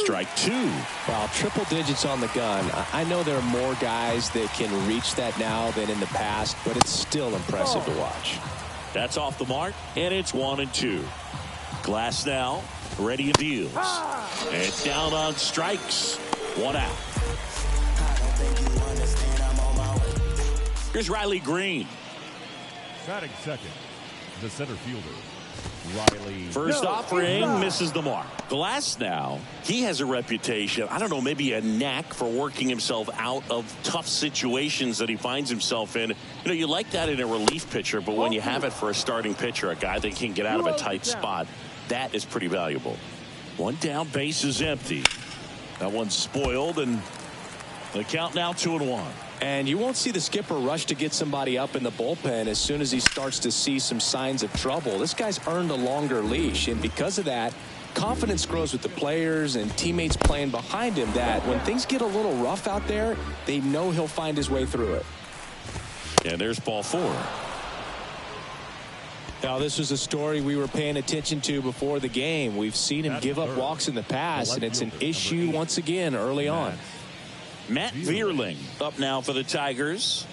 strike two. Wow, triple digits on the gun. I know there are more guys that can reach that now than in the past, but it's still impressive to watch. That's off the mark, and it's 1-2. Glass now, ready and deals. And down on strikes. One out. Here's Riley Green. Batting second, the center fielder, Riley. First offering misses the mark. Glass now, he has a reputation, I don't know, maybe a knack for working himself out of tough situations that he finds himself in. You know, you like that in a relief pitcher, but when you have it for a starting pitcher, a guy that can get out of a tight spot, that is pretty valuable. One down, base is empty. That one's spoiled, and the count now 2-1. And you won't see the skipper rush to get somebody up in the bullpen as soon as he starts to see some signs of trouble. This guy's earned a longer leash, and because of that, confidence grows with the players and teammates playing behind him, that when things get a little rough out there, they know he'll find his way through it. And there's ball four. Now, this was a story we were paying attention to before the game. We've seen him give up walks in the past, and it's an issue once again early on. Matt Vierling up now for the Tigers.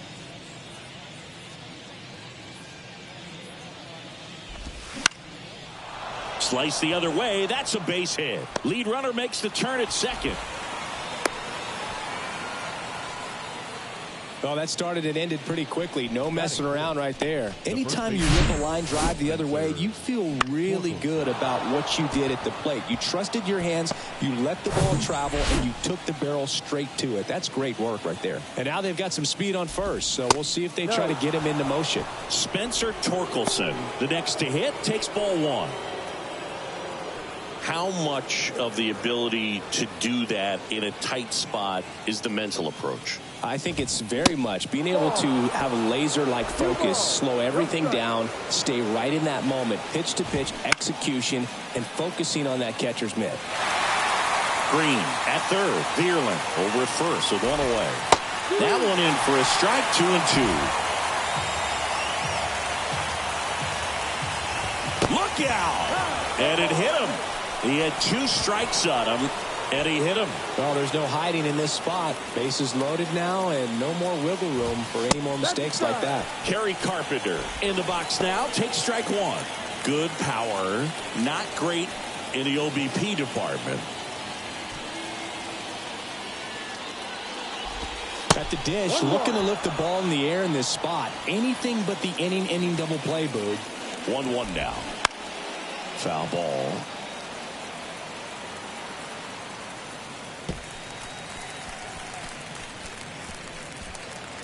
Slice the other way. That's a base hit. Lead runner makes the turn at second. Oh, that started and ended pretty quickly. No messing around right there. Anytime you rip a line drive the other way, you feel really good about what you did at the plate. You trusted your hands, you let the ball travel, and you took the barrel straight to it. That's great work right there. And now they've got some speed on first, so we'll see if they try to get him into motion. Spencer Torkelson, the next to hit, takes ball one. How much of the ability to do that in a tight spot is the mental approach? I think it's very much being able to have a laser-like focus, slow everything down, stay right in that moment, pitch to pitch, execution, and focusing on that catcher's mitt. Green at third, Vierling over at first, so one away. That one in for a strike, 2-2. Look out! And it hit him. He had 2 strikes on him, and he hit him. Well, there's no hiding in this spot. Bases loaded now, and no more wiggle room for any more mistakes like that. Kerry Carpenter in the box now, takes strike one. Good power, not great in the OBP department. At the dish, looking to lift the ball in the air in this spot. Anything but the inning double play, Boog. 1-1 now. Foul ball.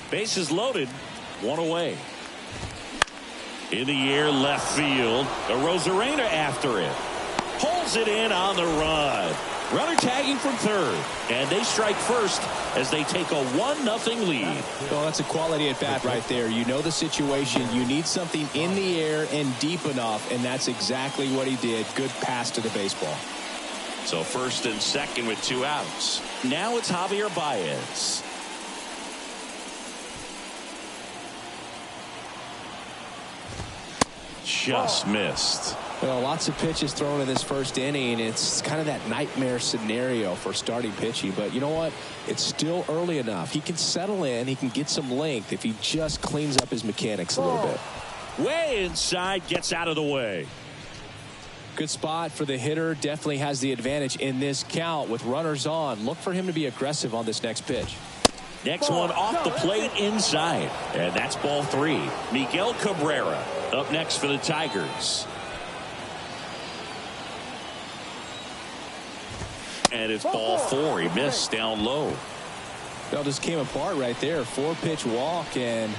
Bases loaded, one away. In the air, left field. Arozarena after it. Pulls it in on the run. Runner tagging from third. And they strike first as they take a 1-0 lead. Well, that's a quality at bat right there. You know the situation. You need something in the air and deep enough, and that's exactly what he did. Good pass to the baseball. So first and second with 2 outs. Now it's Javier Baez. Just missed. Well, lots of pitches thrown in this first inning. It's kind of that nightmare scenario for starting pitching. But you know what? It's still early enough. He can settle in. He can get some length if he just cleans up his mechanics a little bit. Way inside, gets out of the way. Good spot for the hitter. Definitely has the advantage in this count with runners on. Look for him to be aggressive on this next pitch. Next one off the plate inside. And that's ball 3. Miguel Cabrera up next for the Tigers. And it's ball 4. He missed down low. Well, just came apart right there. 4-pitch walk, and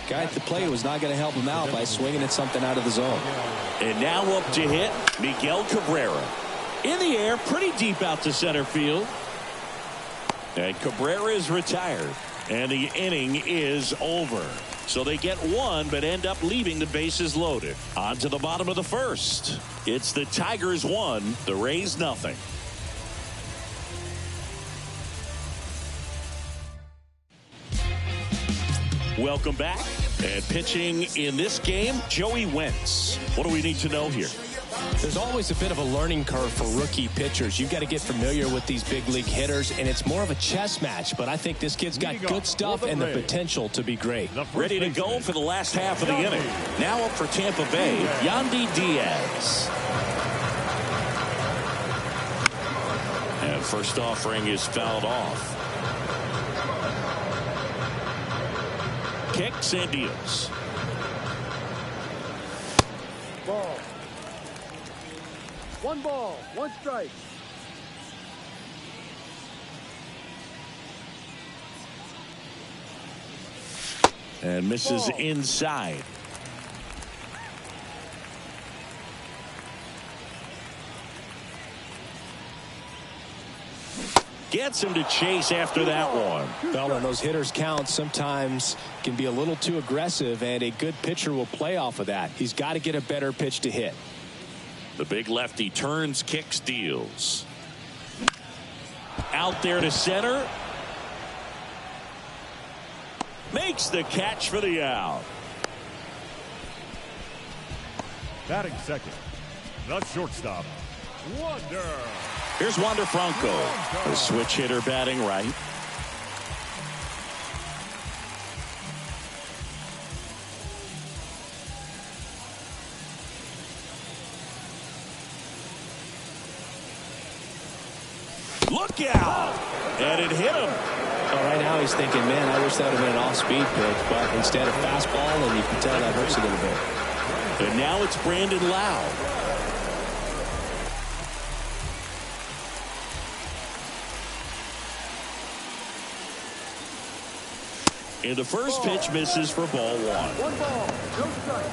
guy at the plate was not going to help him out by swinging at something out of the zone. And now up to hit Miguel Cabrera. In the air, pretty deep out to center field. And Cabrera is retired. And the inning is over. So they get 1 but end up leaving the bases loaded. On to the bottom of the first. It's the Tigers 1, the Rays nothing. Welcome back. And pitching in this game, Joey Wentz. What do we need to know here? There's always a bit of a learning curve for rookie pitchers. You've got to get familiar with these big league hitters, and it's more of a chess match. But I think this kid's got good stuff and the potential to be great. Ready to go for the last half of the inning. Now up for Tampa Bay, Yandy Diaz. And first offering is fouled off. Kicks and deals. Ball. 1 ball, 1 strike. And misses inside. Gets him to chase after that one. Well, and those hitters count sometimes can be a little too aggressive, and a good pitcher will play off of that. He's got to get a better pitch to hit. The big lefty turns, kicks, deals. Out there to center. Makes the catch for the out. Batting second, the shortstop, Wander. Here's Wander Franco, the switch hitter batting right. Look out! And it hit him. Well, right now he's thinking, man, I wish that would have been an off-speed pitch, but instead of fastball, and you can tell that hurts a little bit. And now it's Brandon Lowe. And the first pitch misses for ball 1. 1 ball, no strike.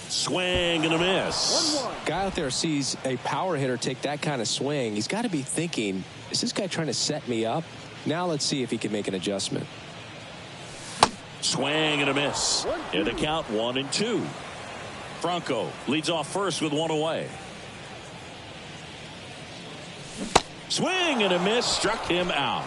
Swing and a miss. 1-1. Guy out there sees a power hitter take that kind of swing. He's got to be thinking, is this guy trying to set me up? Now let's see if he can make an adjustment. Swing and a miss. And the count 1-2. Franco leads off first with 1 away. Swing and a miss, struck him out.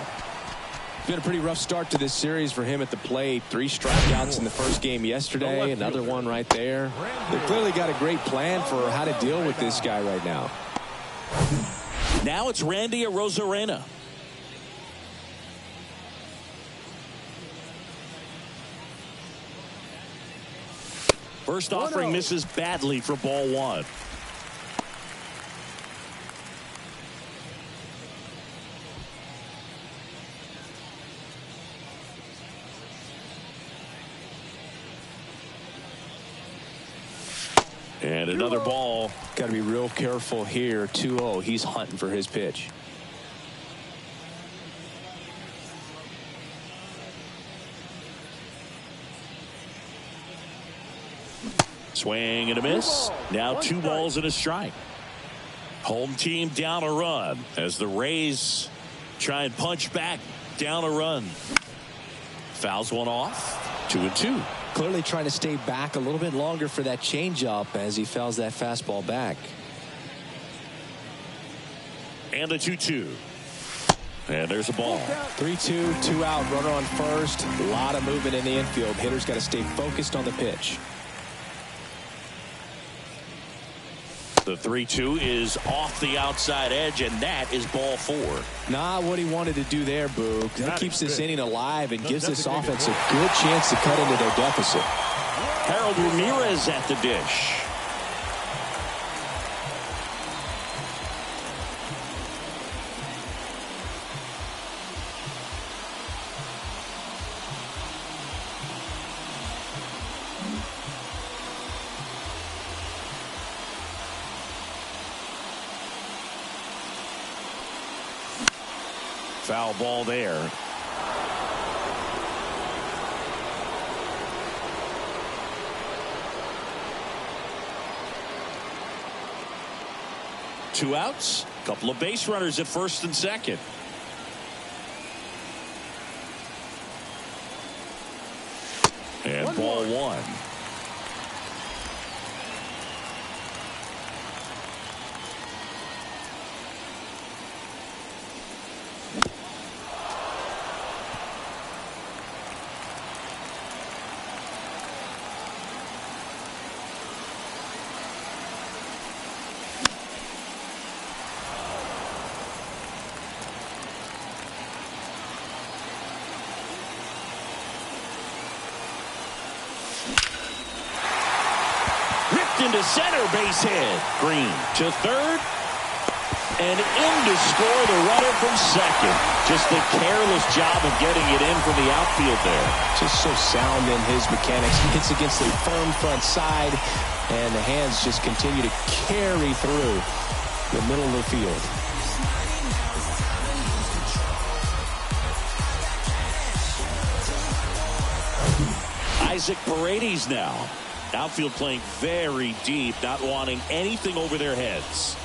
Been a pretty rough start to this series for him at the plate. 3 strikeouts in the first game yesterday. Another one right there. They clearly got a great plan for how to deal with this guy right now. Now it's Randy Arozarena. First offering misses badly for ball 1. And another ball. Got to be real careful here. 2-0. He's hunting for his pitch. Swing and a miss. Now 2 balls and a strike. Home team down a run as the Rays try and punch back down a run. Fouls one off. 2-2. Clearly trying to stay back a little bit longer for that changeup as he fouls that fastball back. And a 2-2. And there's a ball. 3-2, 2 out, runner on first. A lot of movement in the infield. Hitters got to stay focused on the pitch. The 3-2 is off the outside edge, and that is ball 4. Not what he wanted to do there, Boog. That keeps this inning alive and gives this offense a good chance to cut into their deficit. Harold Ramirez at the dish. Foul ball there. Two outs, couple of base runners at first and second. And ball 1. into center, base hit. Green to third. And in to score the runner from second. Just a careless job of getting it in from the outfield there. Just so sound in his mechanics. Hits against a firm front side, and the hands just continue to carry through the middle of the field. Isaac Paredes now. Outfield playing very deep, not wanting anything over their heads.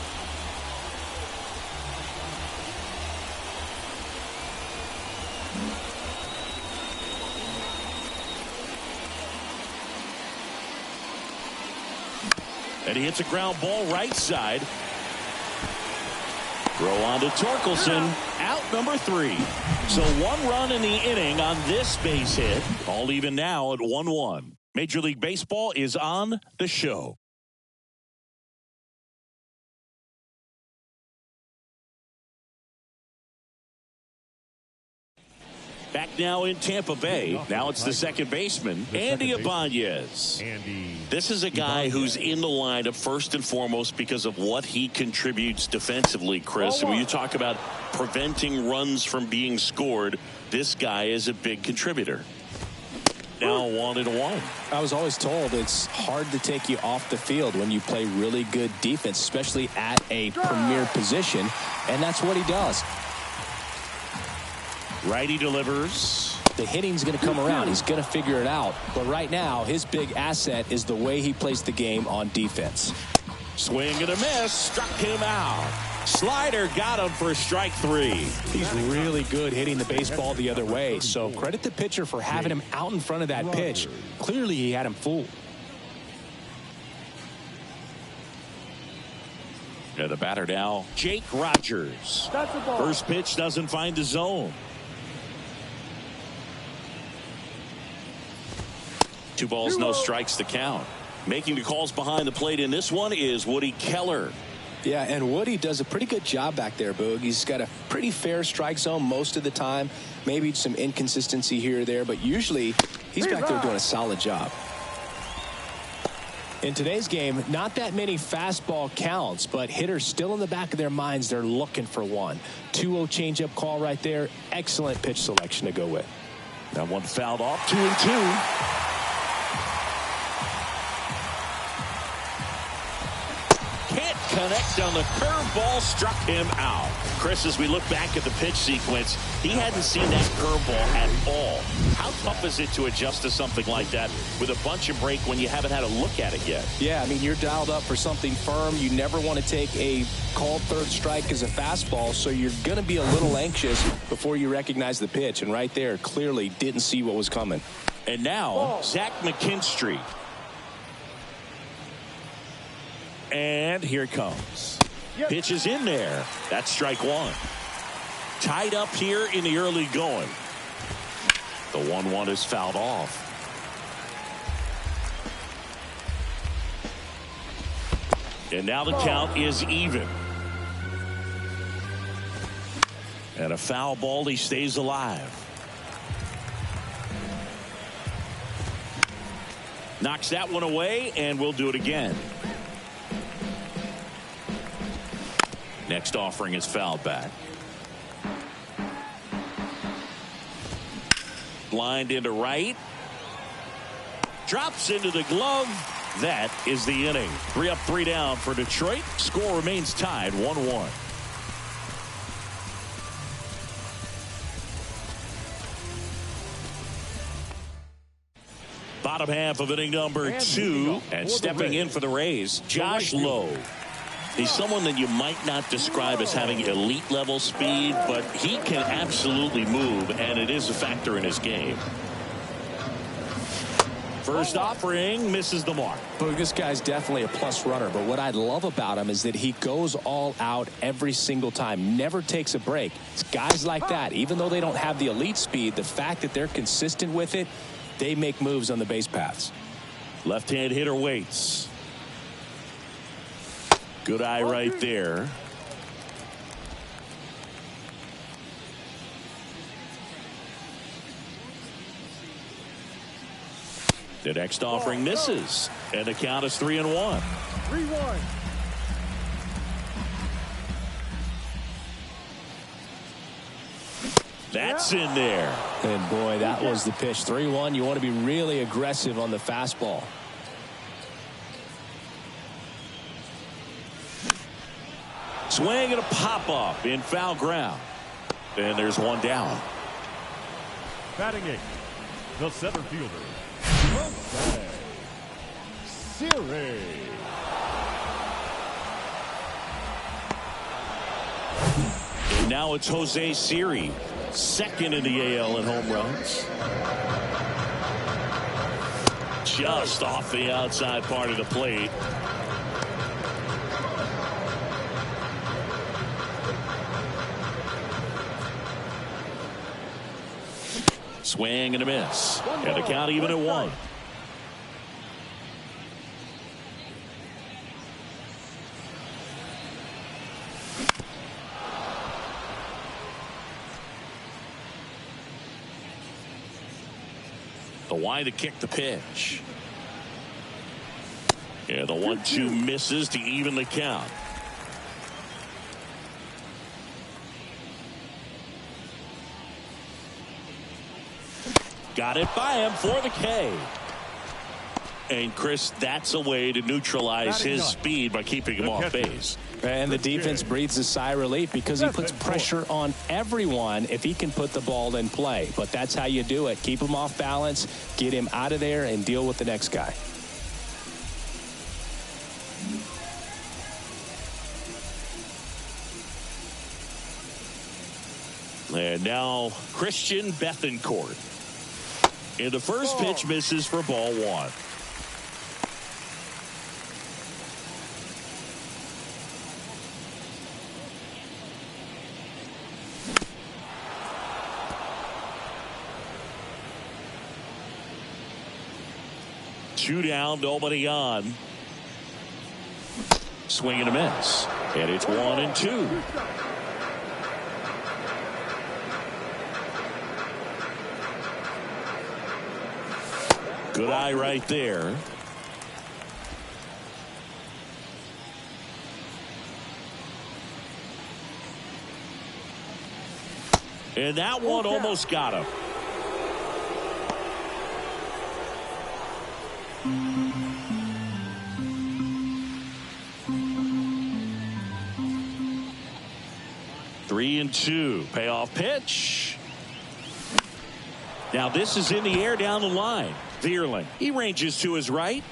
And he hits a ground ball right side. Throw on to Torkelson. Out number 3. So 1 run in the inning on this base hit. All even now at 1-1. Major League Baseball is on the show. Back now in Tampa Bay. Now it's the second baseman, Andy Ibanez. This is a guy who's in the lineup first and foremost because of what he contributes defensively, Chris. And when you talk about preventing runs from being scored, this guy is a big contributor. Now 1-1. I was always told it's hard to take you off the field when you play really good defense, especially at a premier position, and that's what he does. Righty delivers. The hitting's going to come around. He's going to figure it out. But right now, his big asset is the way he plays the game on defense. Swing and a miss. Struck him out. Slider got him for strike 3. He's really good hitting the baseball the other way. So credit the pitcher for having him out in front of that pitch. Clearly, he had him fooled. Yeah, the batter now, Jake Rogers. First pitch doesn't find the zone. 2 balls, no strikes to count. Making the calls behind the plate in this one is Woody Keller. Yeah, and Woody does a pretty good job back there, Boog. He's got a pretty fair strike zone most of the time. Maybe some inconsistency here or there, but usually he's back there doing a solid job. In today's game, not that many fastball counts, but hitters still in the back of their minds, they're looking for one. 2-0 changeup call right there. Excellent pitch selection to go with. That one fouled off. 2-2. Connect on the curveball, struck him out. Chris, as we look back at the pitch sequence, he hadn't seen that curveball at all. How tough is it to adjust to something like that with a bunch of break when you haven't had a look at it yet? Yeah, I mean, you're dialed up for something firm. You never want to take a called third strike as a fastball, so you're going to be a little anxious before you recognize the pitch. And right there, clearly didn't see what was coming. And now, Zach McKinstry. And here it comes. Pitch is in there. That's strike 1. Tied up here in the early going. The 1-1 is fouled off. And now the count is even. And a foul ball. He stays alive. Knocks that one away, and we'll do it again. Next offering is fouled back. Blind into right. Drops into the glove. That is the inning. 3 up, 3 down for Detroit. Score remains tied 1-1. Bottom half of inning number 2. And stepping in for the Rays, Josh Lowe. He's someone that you might not describe as having elite level speed, but he can absolutely move, and it is a factor in his game. First offering misses the mark. But this guy's definitely a plus runner, but what I love about him is that he goes all out every single time, never takes a break. It's guys like that, even though they don't have the elite speed, the fact that they're consistent with it, they make moves on the base paths. Left-hand hitter waits. Good eye right there. The next offering misses, and the count is 3-1. 3-1. That's in there. And boy, that was the pitch. 3-1. You want to be really aggressive on the fastball. Swing and a pop-up in foul ground. And there's one down. Batting eighth, the center fielder, Siri. And now it's Jose Siri, second in the AL in home runs. Just off the outside part of the plate. Swing and a miss. And the count even at 1. The wide to kick the pitch. Yeah, the 1-2 misses to even the count. Got it by him for the K. And Chris, that's a way to neutralize his speed by keeping him off base. And the defense breathes a sigh of relief because he puts pressure on everyone if he can put the ball in play. But that's how you do it. Keep him off balance, get him out of there, and deal with the next guy. And now Christian Bethancourt. And the first pitch misses for ball 1. Two down, nobody on. Swing and a miss. And it's 1-2. Good eye right there. And that one almost got him. Three and 2. Payoff pitch. Now this is in the air down the line. Vierling. He ranges to his right.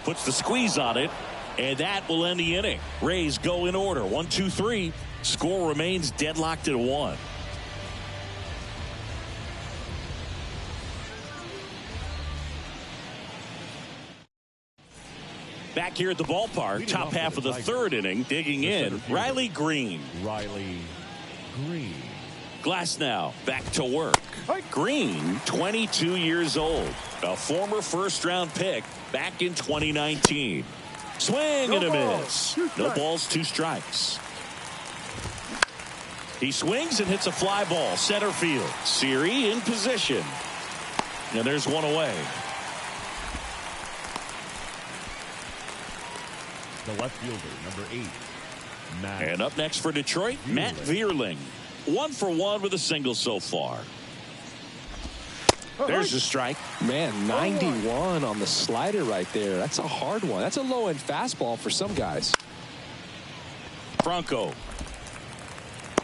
Puts the squeeze on it. And that will end the inning. Rays go in order. 1-2-3. Score remains deadlocked at 1. Back here at the ballpark, top half of the third inning, digging in, Riley Green. Glass now back to work. Green, 22 years old, a former first-round pick back in 2019. Swing and a miss. No balls, 2 strikes. He swings and hits a fly ball, center field. Siri in position. And there's one away. The left fielder, number 8. And up next for Detroit, Matt Vierling. 1 for 1 with a single so far. There's a strike. Man, 91 on the slider right there. That's a hard one. That's a low-end fastball for some guys. Franco.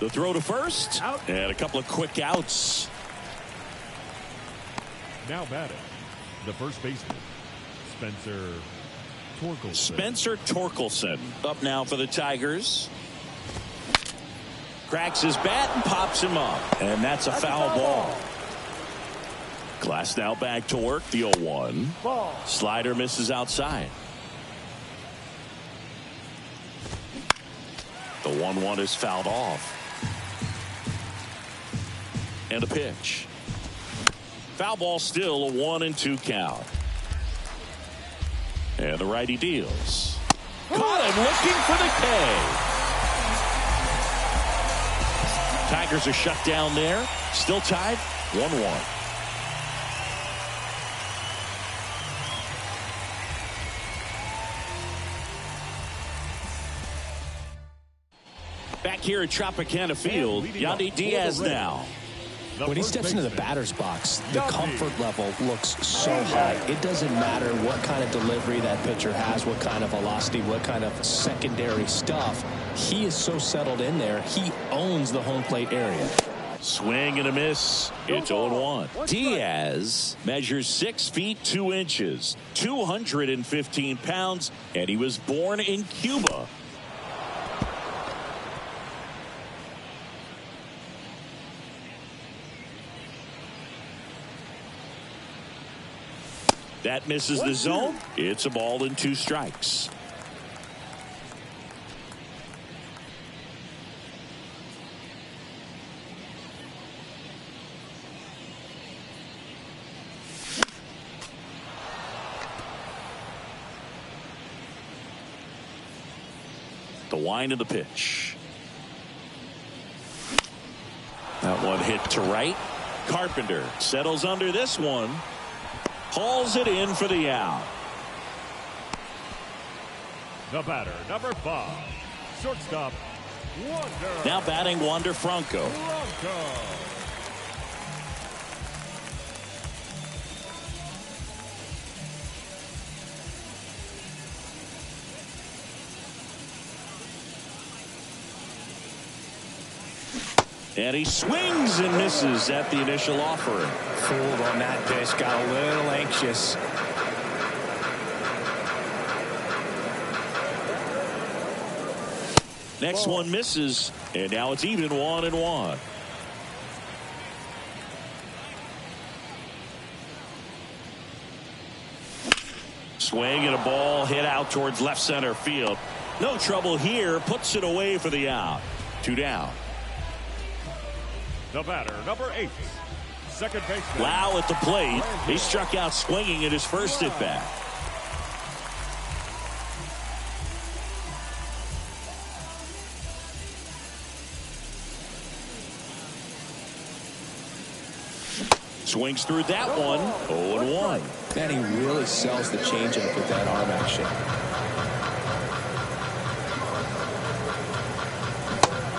The throw to first. And a couple of quick outs. Now batting, the first baseman, Spencer Torkelson. Spencer Torkelson up now for the Tigers. Cracks his bat and pops him up. And that's a foul ball. Glass now back to work. The 0-1. Slider misses outside. The 1-1 is fouled off. And a pitch. Foul ball, still a 1-2 count. And the righty deals. Caught him looking for the K. Tigers are shut down there. Still tied 1-1. here at Tropicana Field. Yandy Diaz now. When he steps into the batter's box, the comfort level looks so high. It doesn't matter what kind of delivery that pitcher has, what kind of velocity, what kind of secondary stuff. He is so settled in there, he owns the home plate area. Swing and a miss. It's 0-1. Diaz measures 6 feet 2 inches, 215 pounds, and he was born in Cuba. That misses the zone. It's a ball and 2 strikes. The wind of the pitch. That one hit to right. Carpenter settles under this one. Hauls it in for the out. The batter, number 5, shortstop, Wander. Now batting Wander Franco. And he swings and misses at the initial offering. Fooled on that pitch, got a little anxious. Next one misses, and now it's even 1-1. Swing and a ball hit out towards left center field. No trouble here, puts it away for the out. 2 down. The batter, number 8, second baseman. Lau at the plate. He struck out swinging at his first at bat. Swings through that one. 0-1. Man, he really sells the changeup with that arm action.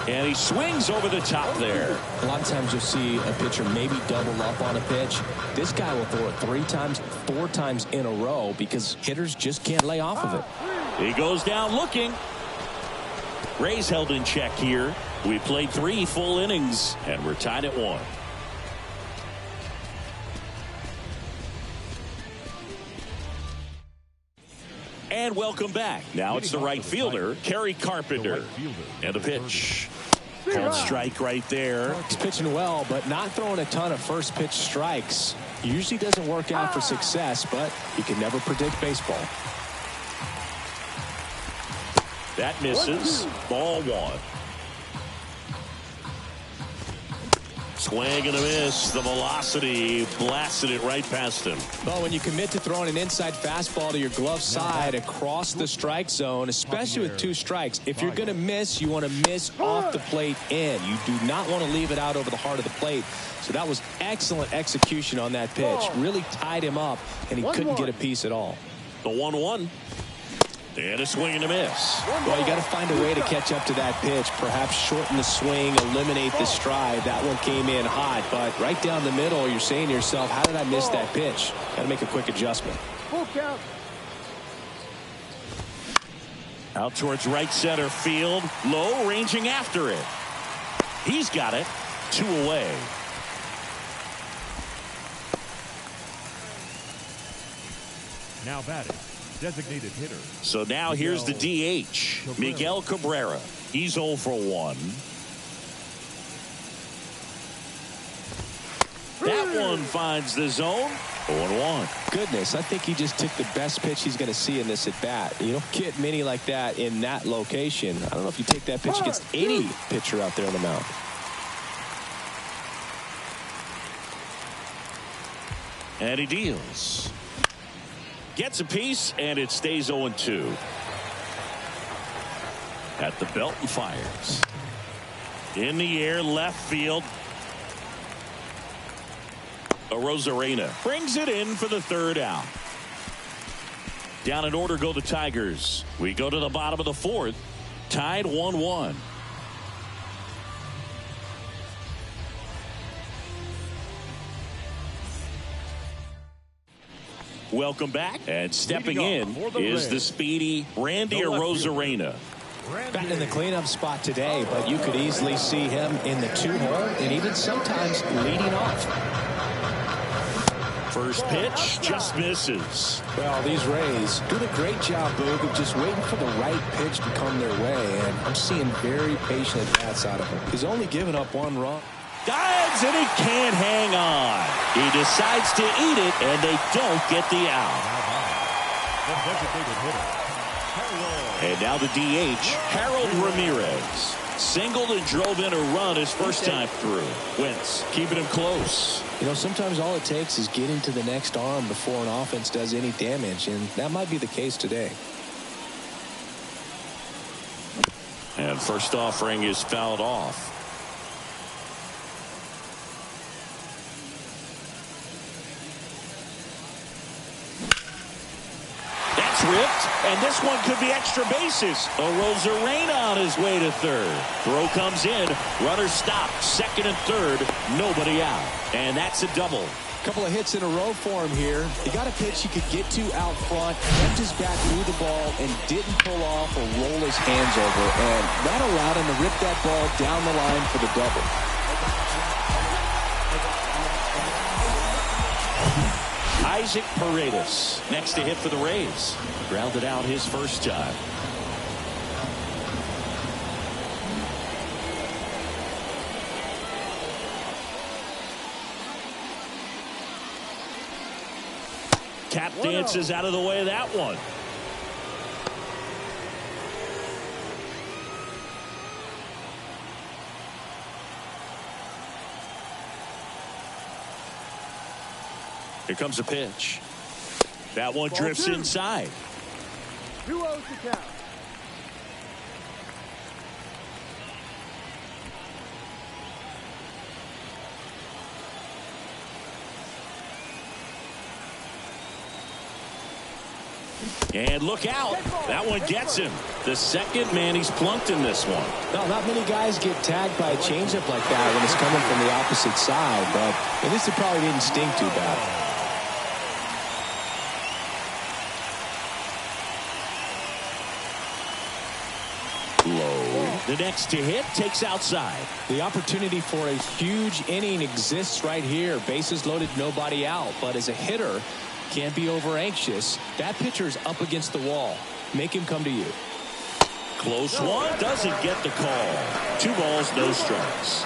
And he swings over the top there. A lot of times you'll see a pitcher maybe double up on a pitch. This guy will throw it 3 times, 4 times in a row because hitters just can't lay off of it. He goes down looking. Rays held in check here. We played 3 full innings, and we're tied at 1. And welcome back. Now it's the right fielder, Kerry Carpenter. And a pitch. Called strike right there. He's pitching well, but not throwing a ton of first pitch strikes. Usually doesn't work out for success, but you can never predict baseball. That misses. Ball 1. Swing and a miss. The velocity blasted it right past him. Well, when you commit to throwing an inside fastball to your glove side across the strike zone, especially with 2 strikes, if you're going to miss, you want to miss off the plate in. You do not want to leave it out over the heart of the plate. So that was excellent execution on that pitch. Really tied him up, and he couldn't get a piece at all. The 1-1. And a swing and a miss. Well, you got to find a way to catch up to that pitch. Perhaps shorten the swing, eliminate the stride. That one came in hot, but right down the middle, you're saying to yourself, how did I miss that pitch? Got to make a quick adjustment. Full count. Out towards right center field. Low, ranging after it. He's got it. 2 away. Now batting, designated hitter. So now here's the DH, Miguel Cabrera. He's 0 for 1. That one finds the zone. 0-1. Goodness, I think he just took the best pitch he's going to see in this at bat. You don't get many like that in that location. I don't know if you take that pitch against any pitcher out there on the mound. And he deals. Gets a piece, and it stays 0-2. At the belt and fires. In the air, left field. Rosarena brings it in for the 3rd out. Down in order go the Tigers. We go to the bottom of the 4th. Tied 1-1. Welcome back. And stepping in for the is Rays, the speedy Randy the left Arozarena. Batting in the cleanup spot today, but you could easily see him in the 2-hole and even sometimes leading off. First pitch just misses. Well, these Rays doing a great job, Boog, of just waiting for the right pitch to come their way, and I'm seeing very patient at-bats out of him. He's only given up 1 run. Dives and he can't hang on. He decides to eat it, and they don't get the out. the designated hitter, And now the DH, Harold Ramirez. Singled and drove in a run his first time through. Wentz keeping him close. You know, sometimes all it takes is getting to the next arm before an offense does any damage, and that might be the case today. And first offering is fouled off. That's ripped, and this one could be extra bases. Arozarena on his way to third. Throw comes in, runner stopped, second and third, nobody out. And that's a double. Couple of hits in a row for him here. He got a pitch he could get to out front, kept his back through the ball, and didn't pull off or roll his hands over. And that allowed him to rip that ball down the line for the double. Isaac Paredes next to hit for the Rays. Grounded out his first time. Cap dances out of the way of that one. Here comes a pitch. That one drifts inside. 2-0 to count. And look out. That one gets him. The second man he's plunked in this one. No, not many guys get tagged by a changeup like that when it's coming from the opposite side, but at least it probably didn't sting too bad. Low. The next to hit takes outside. The opportunity for a huge inning exists right here. Bases loaded, nobody out. But as a hitter, can't be over anxious. That pitcher's up against the wall. Make him come to you. Close one. Doesn't get the call. 2 balls, no strikes.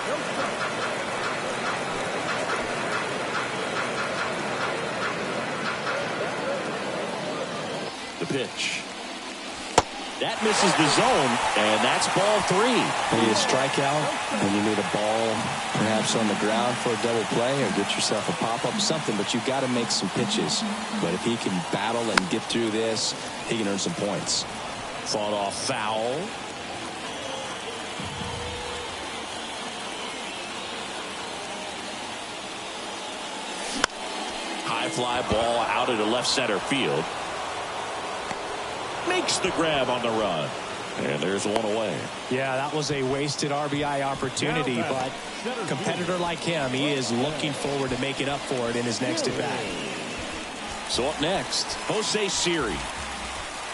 The pitch. That misses the zone, and that's ball 3. You need a strikeout, and you need a ball perhaps on the ground for a double play, or get yourself a pop-up, something, but you've got to make some pitches. But if he can battle and get through this, he can earn some points. Fought off foul. High fly ball out into left center field. Makes the grab on the run. And there's one away. Yeah, that was a wasted RBI opportunity, but a competitor like him, he is looking forward to making up for it in his next at-bat. So up next, Jose Siri.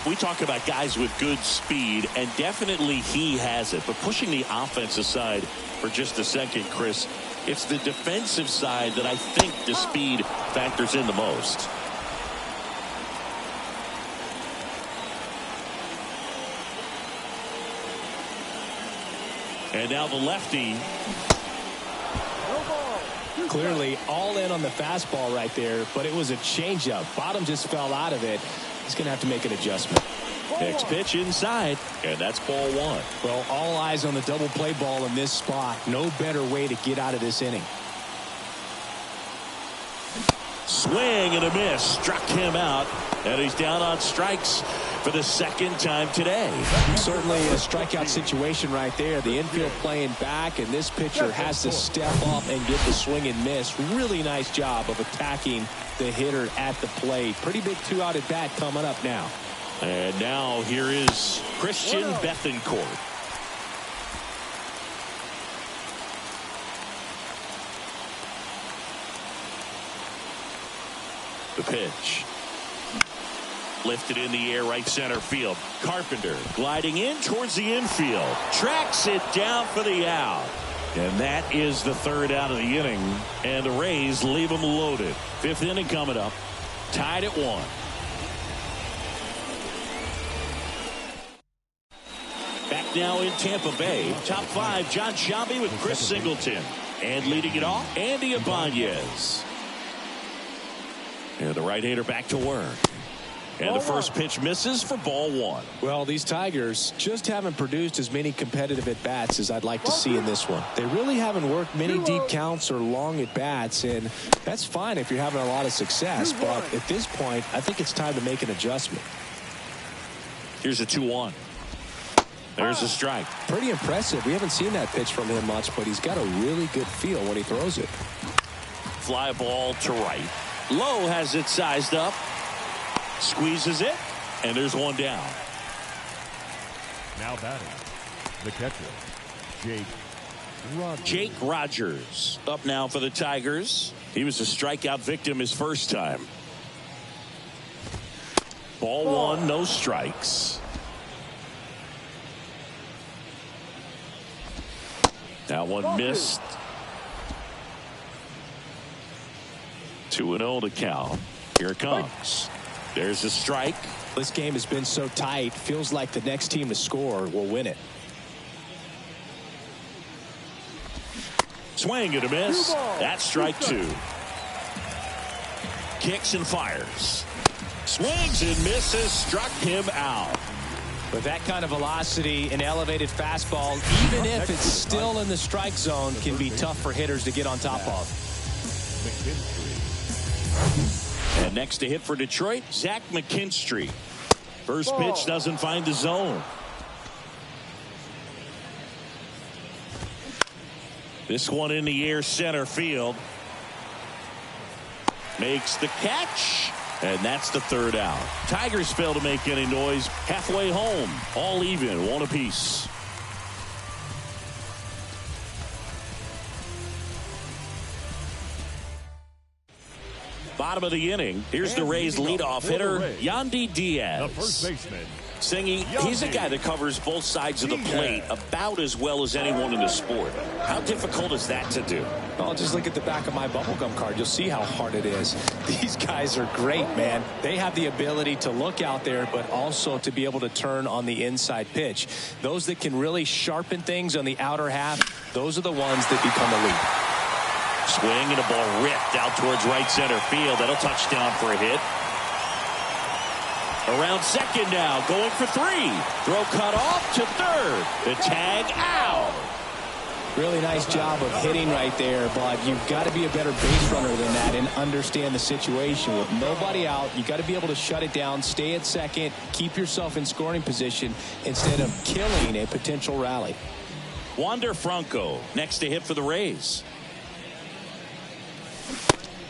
We talk about guys with good speed, and definitely he has it. But pushing the offense aside for just a second, Chris, it's the defensive side that I think the speed factors in the most. And now the lefty. Clearly all in on the fastball right there, but it was a changeup. Bottom just fell out of it. He's going to have to make an adjustment. Next pitch inside, and that's ball 1. Well, all eyes on the double play ball in this spot. No better way to get out of this inning. Swing and a miss. Struck him out, and he's down on strikes for the second time today. Certainly a strikeout situation right there. The infield playing back, and this pitcher has to step up and get the swing and miss. Really nice job of attacking the hitter at the plate. Pretty big 2-out at bat coming up now. And now here is Christian Bethancourt. The pitch. Lifted in the air, right center field. Carpenter gliding in towards the infield. Tracks it down for the out. And that is the third out of the inning. And the Rays leave them loaded. Fifth inning coming up. Tied at 1. Back now in Tampa Bay. Top 5, John Shelby with Chris Singleton. And leading it off, Andy Ibanez. And the right-hander back to work. And the first pitch misses for ball 1. Well, these Tigers just haven't produced as many competitive at-bats as I'd like to see in this one. They really haven't worked many deep counts or long at-bats, and that's fine if you're having a lot of success. But at this point, I think it's time to make an adjustment. Here's a 2-1. There's a strike. Pretty impressive. We haven't seen that pitch from him much, but he's got a really good feel when he throws it. Fly ball to right. Lowe has it sized up. Squeezes it, and there's one down. Now batting, the catcher, Jake Rogers up now for the Tigers. He was a strikeout victim his first time. Ball 1, no strikes. That one missed. 2-0 to count. Here it comes. There's a strike. This game has been so tight. Feels like the next team to score will win it. Swing and a miss. That's strike 2. Kicks and fires. Swings and misses. Struck him out. With that kind of velocity, an elevated fastball, even if it's still in the strike zone, can be tough for hitters to get on top of. And next to hit for Detroit, Zach McKinstry. First pitch doesn't find the zone. This one in the air, center field. Makes the catch. And that's the third out. Tigers fail to make any noise. Halfway home. All even. 1 apiece. Bottom of the inning. Here's the Rays leadoff hitter, Yandy Diaz. the first baseman. Singy, he's a guy that covers both sides of the plate about as well as anyone in the sport. How difficult is that to do? Well, just look at the back of my bubblegum card. You'll see how hard it is. These guys are great, man. They have the ability to look out there, but also to be able to turn on the inside pitch. Those that can really sharpen things on the outer half, those are the ones that become elite. Swing and a ball ripped out towards right center field. That'll touch down for a hit. Around second now, going for 3. Throw cut off to third. The tag out. Really nice job of hitting right there, but you've got to be a better base runner than that and understand the situation. With nobody out, you've got to be able to shut it down, stay at second, keep yourself in scoring position instead of killing a potential rally. Wander Franco next to hit for the Rays.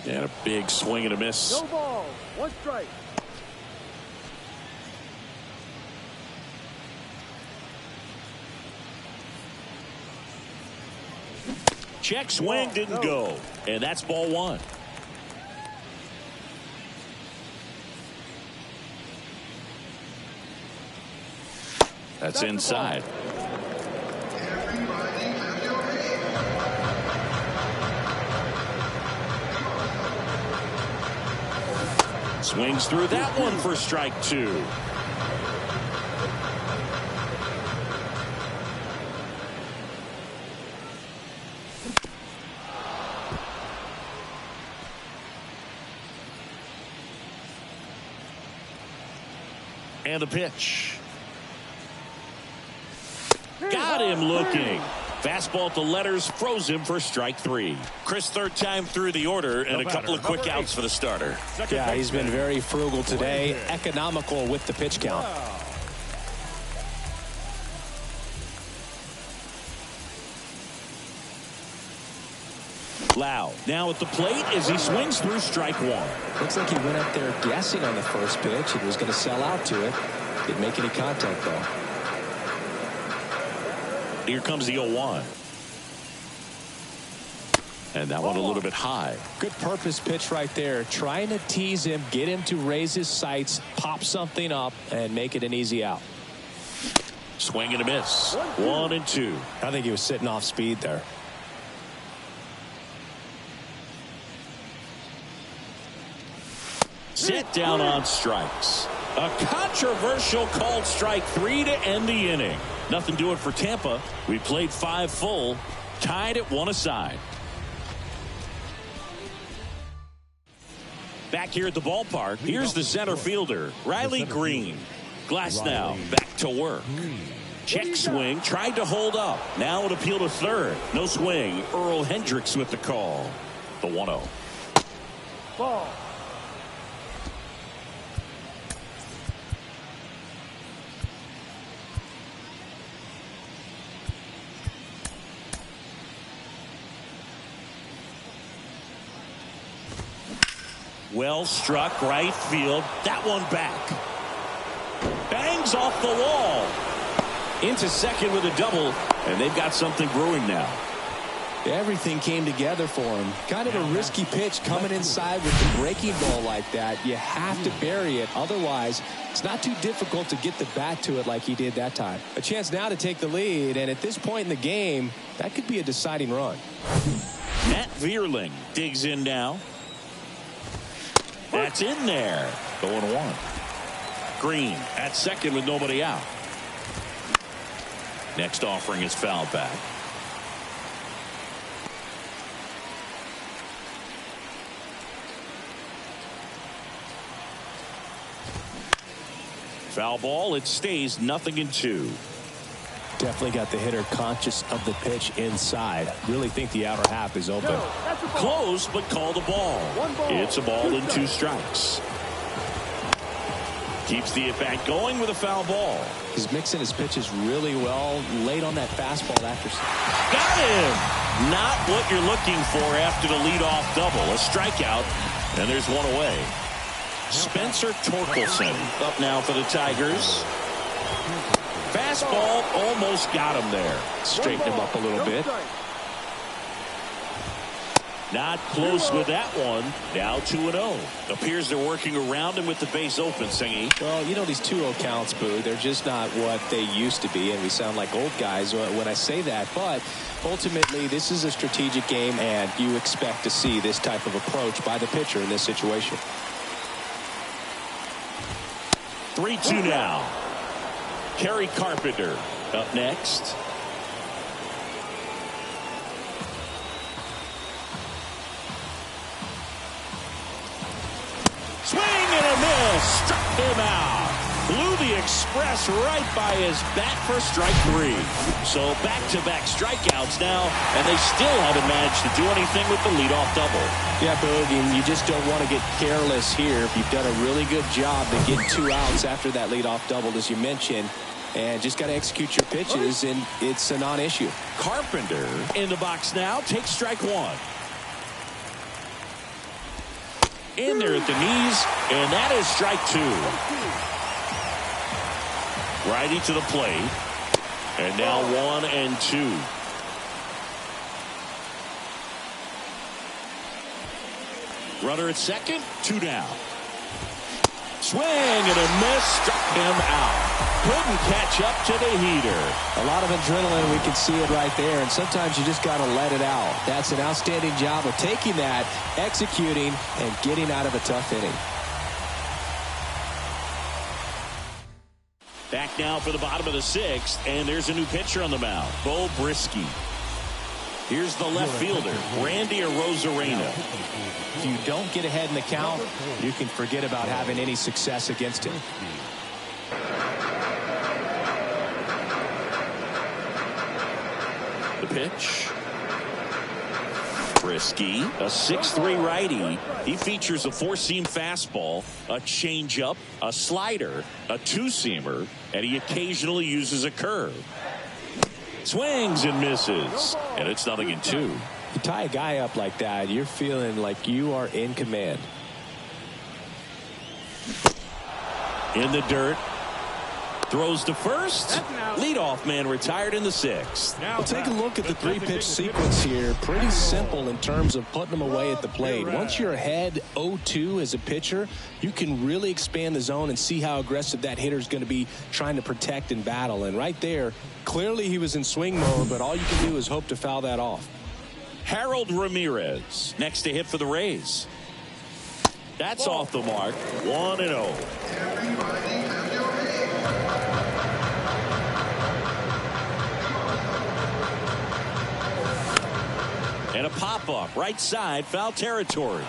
And a big swing and a miss. No ball. 1 strike. Check swing didn't go. And that's ball 1. That's inside. Swings through that one for strike 2. And the pitch. Got him looking. Fastball to letters, froze him for strike 3. Chris, third time through the order, and a couple of quick outs for the starter. Yeah, he's been very frugal today, economical with the pitch count. Lau now at the plate as he swings through strike 1. Looks like he went up there guessing on the first pitch and was going to sell out to it. Didn't make any contact, though. Here comes the 0-1. And that one a little bit high. Good purpose pitch right there. Trying to tease him, get him to raise his sights, pop something up, and make it an easy out. Swing and a miss. 1-2. I think he was sitting off speed there. Sit down on strikes. A controversial called strike 3 to end the inning. Nothing doing for Tampa. We played 5 full. Tied at 1 aside. Back here at the ballpark, here's the center fielder, Riley Green. Glass now, back to work. Check swing, tried to hold up. Now an appeal to third. No swing. Earl Hendricks with the call. The 1-0. Ball. Well struck right field. That one back. Bangs off the wall. Into second with a double. And they've got something brewing now. Everything came together for him. Kind of a risky pitch coming inside with the breaking ball like that. You have to bury it. Otherwise, it's not too difficult to get the bat to it like he did that time. A chance now to take the lead. And at this point in the game, that could be a deciding run. Matt Vierling digs in now. That's in there. The 1-1. Green at second with nobody out. Next offering is fouled back. Foul ball. It stays 0-2. Definitely got the hitter conscious of the pitch inside. Really think the outer half is open. Close, but call the ball. It's a ball and 2 strikes. Keeps the at-bat going with a foul ball. He's mixing his pitches really well. Late on that fastball after. Got him! Not what you're looking for after the leadoff double. A strikeout, and there's one away. Spencer Torkelson up now for the Tigers. Fastball almost got him there. Straighten him up a little bit. Not close with that one. Now 2-0. Appears they're working around him with the base open, Singy. Well, you know, these 2-0 counts, Boo, they're just not what they used to be, and we sound like old guys when I say that. But ultimately, this is a strategic game, and you expect to see this type of approach by the pitcher in this situation. 3-2 now. Kerry Carpenter up next. Swing and a miss. Struck him out. Blew the express right by his bat for strike 3. So back-to-back strikeouts now, and they still haven't managed to do anything with the leadoff double. Yeah, Boog, you just don't want to get careless here. You've done a really good job to get 2 outs after that leadoff double, as you mentioned. And just got to execute your pitches, and it's a non-issue. Carpenter in the box now. Takes strike 1. In there at the knees, and that is strike 2. Righty to the plate. And now 1-2. Runner at second, 2 down. Swing and a miss, struck him out. Couldn't catch up to the heater. A lot of adrenaline, we can see it right there, and sometimes you just got to let it out. That's an outstanding job of taking that, executing, and getting out of a tough inning. Back now for the bottom of the 6th, and there's a new pitcher on the mound, Bo Brisky. Here's the left fielder, Randy Arozarena. If you don't get ahead in the count, you can forget about having any success against him. The pitch. Brisky, a 6'3" righty. He features a 4-seam fastball, a changeup, a slider, a 2-seamer, and he occasionally uses a curve. Swings and misses, and it's 0-2. You tie a guy up like that, you're feeling like you are in command. In the dirt. Throws to first. Leadoff man retired in the 6th. Well, take a look at the 3-pitch sequence here. Pretty simple in terms of putting them away at the plate. Once you're ahead 0-2 as a pitcher, you can really expand the zone and see how aggressive that hitter is going to be trying to protect and battle. And right there, clearly he was in swing mode, but all you can do is hope to foul that off. Harold Ramirez next to hit for the Rays. That's off the mark. 1-0. And a pop-up right side, foul territory.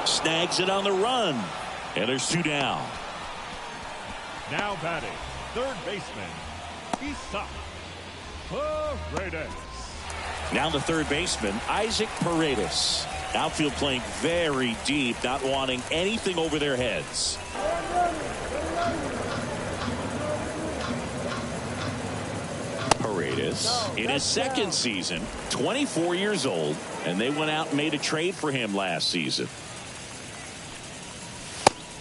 Snags it on the run. And there's 2 down. Now batting, third baseman, Isaac Paredes. Now the third baseman, Isaac Paredes. Outfield playing very deep, not wanting anything over their heads. Paredes in his second season, 24 years old, and they went out and made a trade for him last season.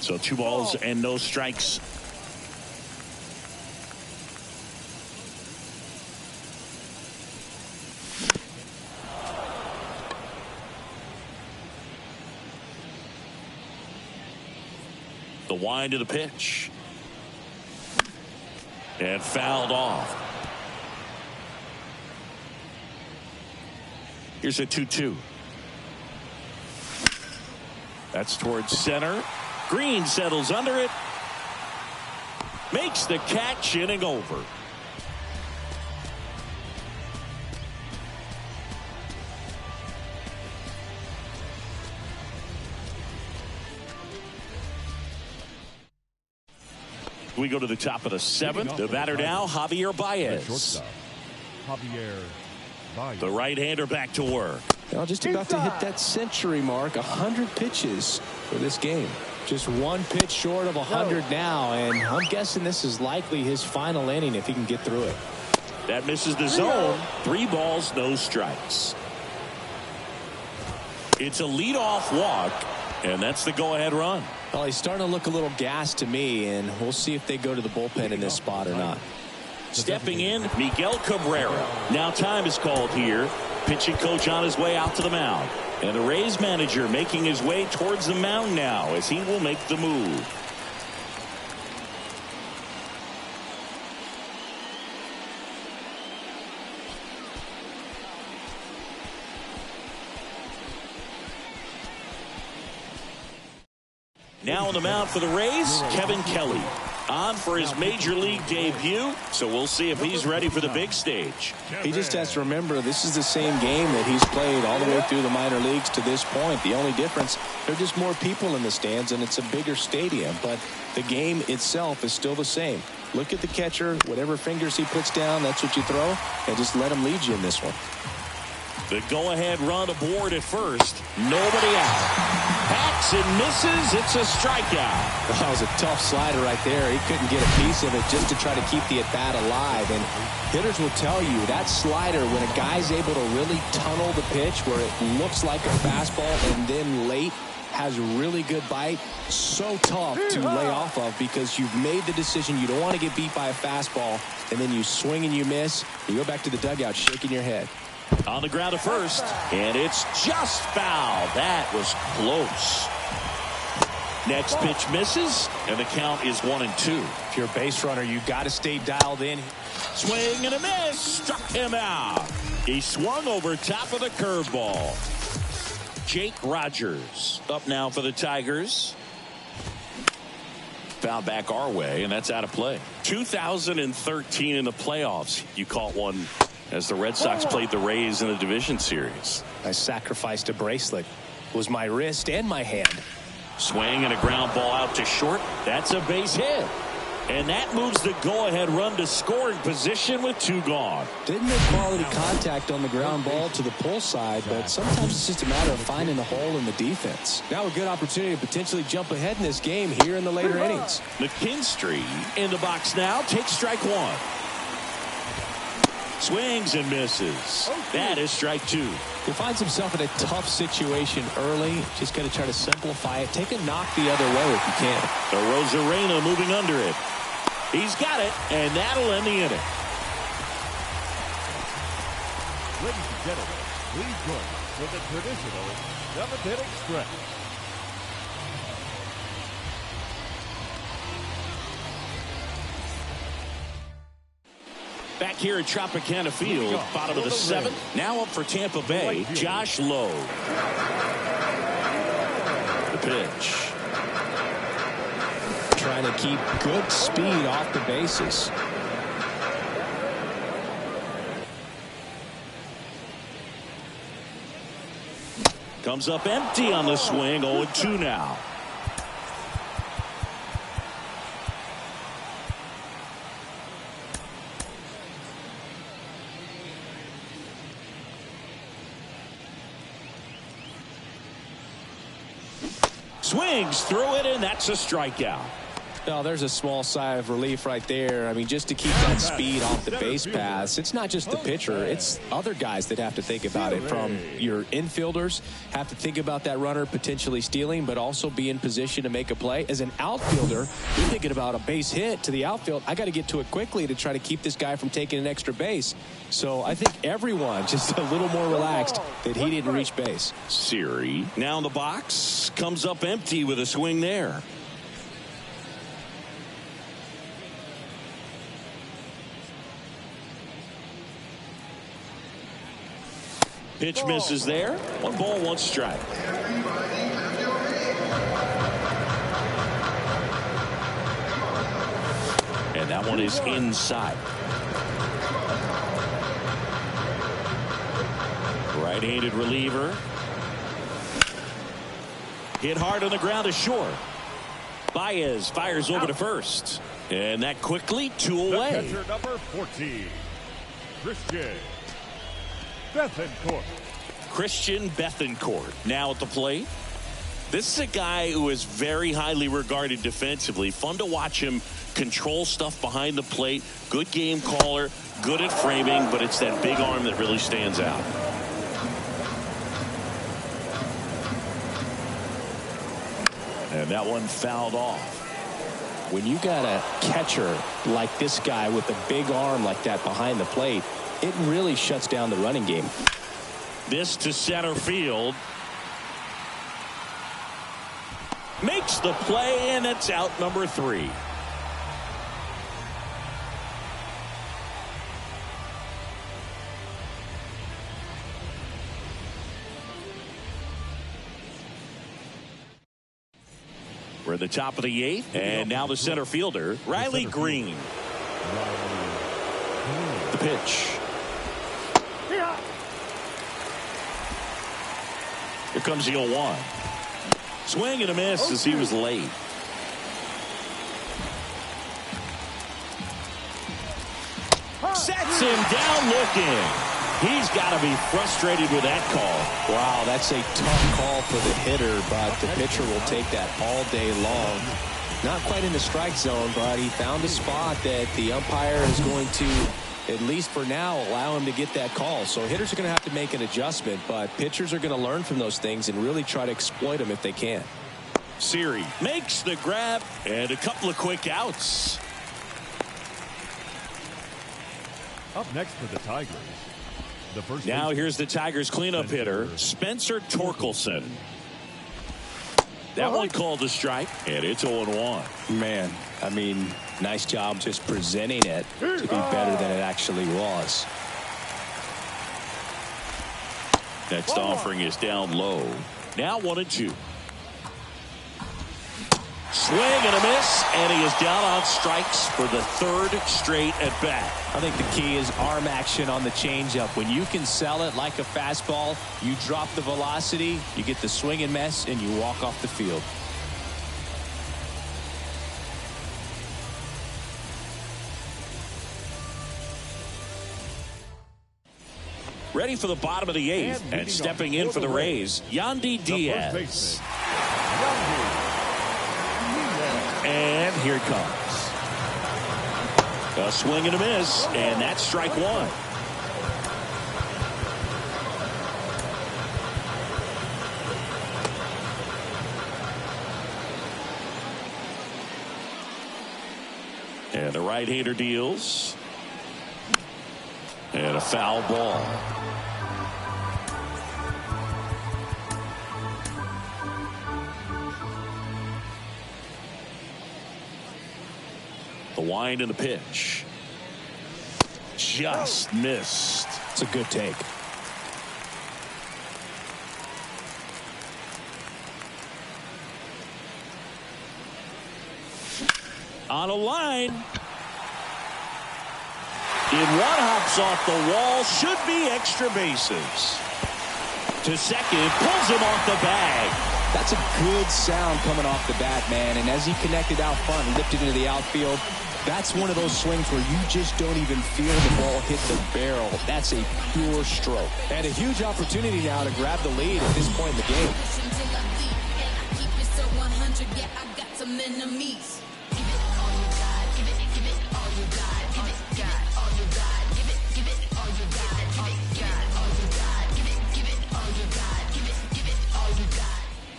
So 2 balls and no strikes. The wind of the pitch. And fouled off. Here's a 2-2. That's towards center. Green settles under it. Makes the catch, inning over. We go to the top of the 7th. The batter now, Javier Baez. Javier Baez. The right-hander back to work. Well, just about to hit that century mark. 100 pitches for this game. Just 1 pitch short of 100 now, and I'm guessing this is likely his final inning if he can get through it. That misses the zone. 3 balls, no strikes. It's a leadoff walk, and that's the go-ahead run. Well, he's starting to look a little gassed to me, and we'll see if they go to the bullpen in this spot or not. Stepping in, Miguel Cabrera. Now time is called here. Pitching coach on his way out to the mound. And the Rays manager making his way towards the mound now as he will make the move. Now on the mound for the Rays, Kevin Kelly. On for his major league debut, so we'll see if he's ready for the big stage. He just has to remember this is the same game that he's played all the way through the minor leagues to this point. The only difference, there are just more people in the stands and it's a bigger stadium, but the game itself is still the same. Look at the catcher, whatever fingers he puts down, that's what you throw, and just let him lead you in this one. The go-ahead run aboard at first. Nobody out. Hacks and misses. It's a strikeout. That was a tough slider right there. He couldn't get a piece of it just to try to keep the at-bat alive. And hitters will tell you that slider, when a guy's able to really tunnel the pitch where it looks like a fastball and then late has a really good bite, so tough to lay off of because you've made the decision you don't want to get beat by a fastball, and then you swing and you miss. You go back to the dugout shaking your head. On the ground to first, and it's just foul. That was close. Next pitch misses, and the count is 1-2. If you're a base runner, you got to stay dialed in. Swing and a miss. Struck him out. He swung over top of the curveball. Jake Rogers up now for the Tigers. Foul back our way, and that's out of play. 2013 in the playoffs. You caught one as the Red Sox played the Rays in the division series. I sacrificed a bracelet. It was my wrist and my hand. Swing and a ground ball out to short. That's a base hit. And that moves the go-ahead run to scoring position with 2 gone. Didn't make quality contact on the ground ball to the pull side, but sometimes it's just a matter of finding a hole in the defense. Now a good opportunity to potentially jump ahead in this game here in the later innings. McKinstry in the box now. Takes strike 1. Swings and misses. That is strike 2. He finds himself in a tough situation early. Just got to try to simplify it. Take a knock the other way if you can. The Rosarena moving under it. He's got it, and that'll end the inning. Ladies and gentlemen, please join us with the traditional 7th-inning stretch. Back here at Tropicana Field, bottom of the 7th. Now up for Tampa Bay, Josh Lowe. The pitch. Trying to keep good speed off the bases. Comes up empty on the swing, 0-2 now. Swings through it, and that's a strikeout. No, there's a small sigh of relief right there. I mean, just to keep that speed off the base paths. It's not just the pitcher. It's other guys that have to think about it. From your infielders, have to think about that runner potentially stealing, but also be in position to make a play. As an outfielder, you're thinking about a base hit to the outfield. I got to get to it quickly to try to keep this guy from taking an extra base. So I think everyone just a little more relaxed that he didn't reach base. Siri now in the box, comes up empty with a swing there. Pitch misses there. 1 ball, 1 strike. And that one is inside. Right-handed reliever. Hit hard on the ground to short. Baez fires over to first. And that quickly 2 away. The catcher, number 14, Christian Bethancourt. Christian Bethancourt now at the plate. This is a guy who is very highly regarded defensively. Fun to watch him control stuff behind the plate. Good game caller, good at framing, but it's that big arm that really stands out. And that one fouled off. When you got a catcher like this guy with a big arm like that behind the plate, it really shuts down the running game. This to center field. Makes the play, and it's out number 3. We're at the top of the 8th, and now the center fielder, Riley Green. The pitch. Here comes the 0-1. Swing and a miss as he was late. Sets him down looking. He's got to be frustrated with that call. Wow, that's a tough call for the hitter, but the pitcher will take that all day long. Not quite in the strike zone, but he found a spot that the umpire is going to, at least for now, allow him to get that call. So hitters are going to have to make an adjustment, but pitchers are going to learn from those things and really try to exploit them if they can. Siri makes the grab and a couple of quick outs. Up next for the Tigers. The first now here's the Tigers cleanup hitter, Spencer Torkelson. That one called a strike, and it's 0-1. Man, I mean, nice job just presenting it to be better than it actually was. Next offering is down low. Now 1-2. Swing and a miss, and he is down on strikes for the 3rd straight at bat. I think the key is arm action on the changeup. When you can sell it like a fastball, you drop the velocity, you get the swing and miss, and you walk off the field. Ready for the bottom of the 8th, and stepping in for the Rays, Yandy Diaz. And here it comes. A swing and a miss, and that's strike 1. And the right-hander deals. And a foul ball. The wind and the pitch. Just missed. It's a good take. On a line. In one hops off the wall. Should be extra bases. To second. Pulls him off the bag. That's a good sound coming off the bat, man. And as he connected out front and lifted into the outfield, that's one of those swings where you just don't even feel the ball hit the barrel. That's a pure stroke. And a huge opportunity now to grab the lead at this point in the game.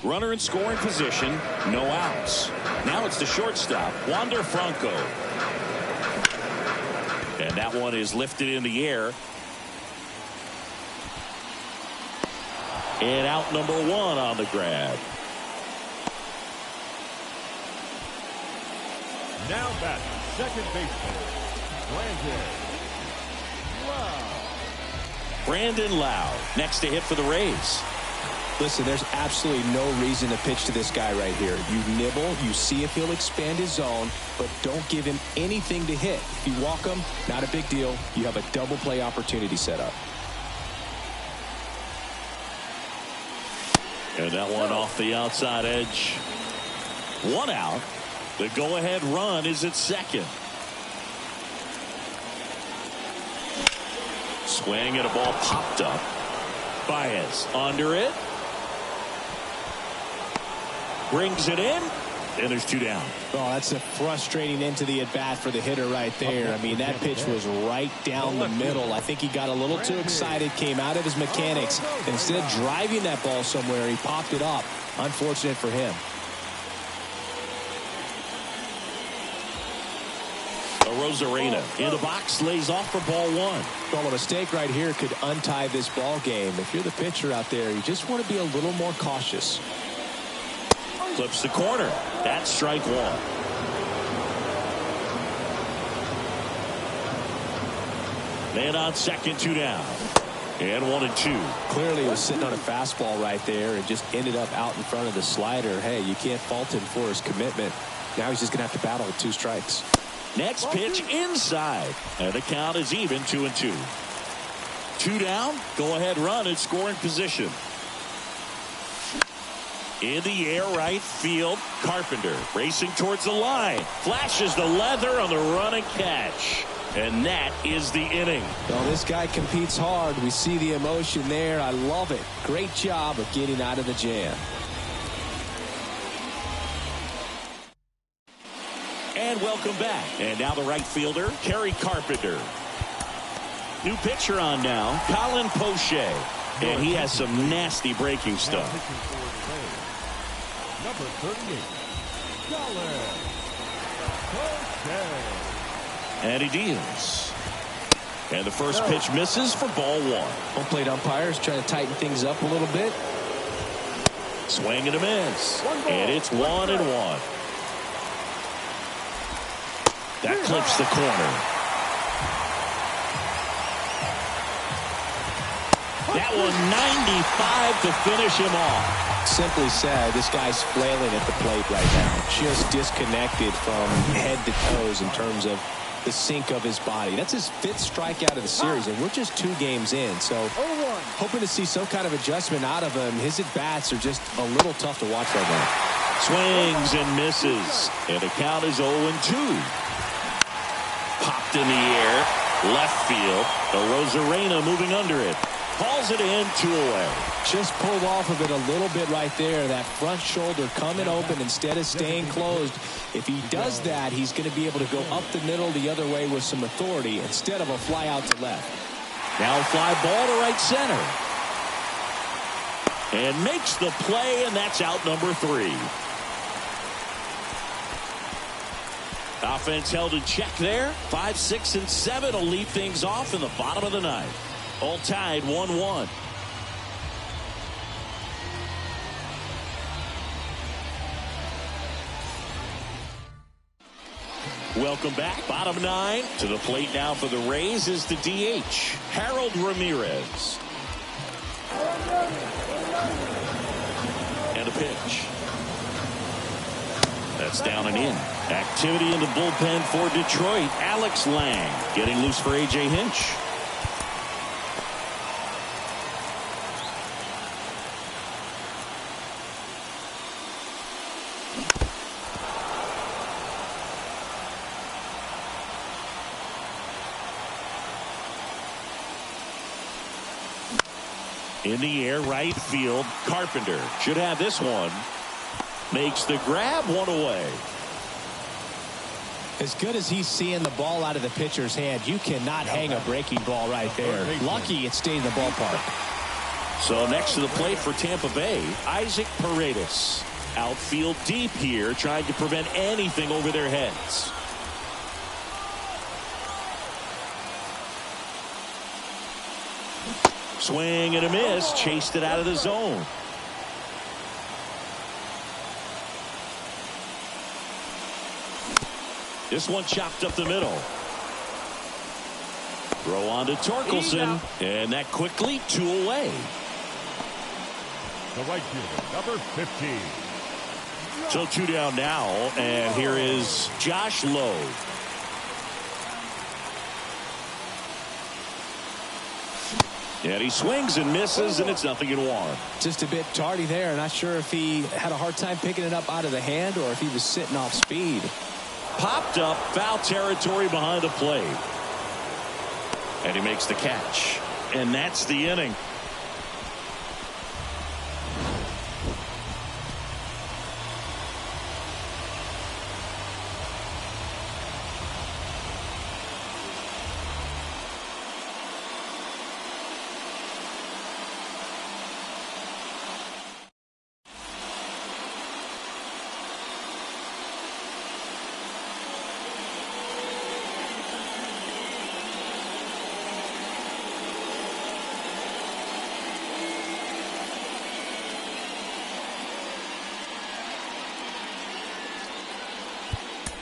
Runner in scoring position, no outs. Now it's the shortstop, Wander Franco. And that one is lifted in the air. And out number one on the grab. Now back, second baseman, Brandon Lau, next to hit for the Rays. Listen, there's absolutely no reason to pitch to this guy right here. You nibble, you see if he'll expand his zone, but don't give him anything to hit. If you walk him, not a big deal. You have a double play opportunity set up. And that one off the outside edge. One out. The go-ahead run is at second. Swing and a ball popped up. Baez under it. Brings it in, and there's two down. Oh, that's a frustrating end to the at-bat for the hitter right there. I mean, that pitch was right down the middle. I think he got a little too excited, came out of his mechanics. Instead of driving that ball somewhere, he popped it up. Unfortunate for him. Rosarena in the box, lays off for ball one. Well, a mistake right here could untie this ball game. If you're the pitcher out there, you just want to be a little more cautious. Clips the corner. That's strike one. Man on second, two down. And 1-2. Clearly he was sitting on a fastball right there and just ended up out in front of the slider. Hey, you can't fault him for his commitment. Now he's just going to have to battle with two strikes. Next pitch inside. And the count is even, 2-2. Two down. Go ahead run in scoring position. In the air right field. Carpenter racing towards the line. Flashes the leather on the run and catch. And that is the inning. Well, this guy competes hard. We see the emotion there. I love it. Great job of getting out of the jam. And welcome back. And now the right fielder, Kerry Carpenter. New pitcher on now, Colin Poche. And he has some nasty breaking stuff. Number 38, Colin Poche. And he deals. And the first pitch misses for ball one. Home plate umpires trying to tighten things up a little bit. Swing and a miss. And it's 1-1. That clips the corner. That one 95 to finish him off. Simply said, this guy's flailing at the plate right now. Just disconnected from head to toes in terms of the sink of his body. That's his fifth strikeout of the series, and we're just 2 games in. So hoping to see some kind of adjustment out of him. His at-bats are just a little tough to watch right now. Swings and misses. And the count is 0-2. Popped in the air. Left field. Rosarena moving under it. Hauls it in, 2 away. Just pulled off of it a little bit right there. That front shoulder coming open instead of staying closed. If he does that, he's going to be able to go up the middle the other way with some authority instead of a fly out to left. Now a fly ball to right center. And makes the play, and that's out number 3. Offense held in check there. 5, 6, and 7 will lead things off in the bottom of the ninth. All tied 1-1. Welcome back. Bottom 9. To the plate now for the Rays is the DH, Harold Ramirez. And a pitch. That's down and in. Activity in the bullpen for Detroit. Alex Lang getting loose for A.J. Hinch. In the air, right field. Carpenter should have this one. Makes the grab, one away. As good as he's seeing the ball out of the pitcher's hand, you cannot hang a breaking ball right there. Lucky it stayed in the ballpark. So next to the plate for Tampa Bay, Isaac Paredes. Outfield deep here, trying to prevent anything over their heads. Swing and a miss, chased it out of the zone. This one chopped up the middle. Throw on to Torkelson, and that quickly 2 away. The right fielder, number 15. So 2 down now, and here is Josh Lowe. And he swings and misses, and it's 0-1. Just a bit tardy there. Not sure if he had a hard time picking it up out of the hand or if he was sitting off speed. Popped up, foul territory behind the plate. And he makes the catch. And that's the inning.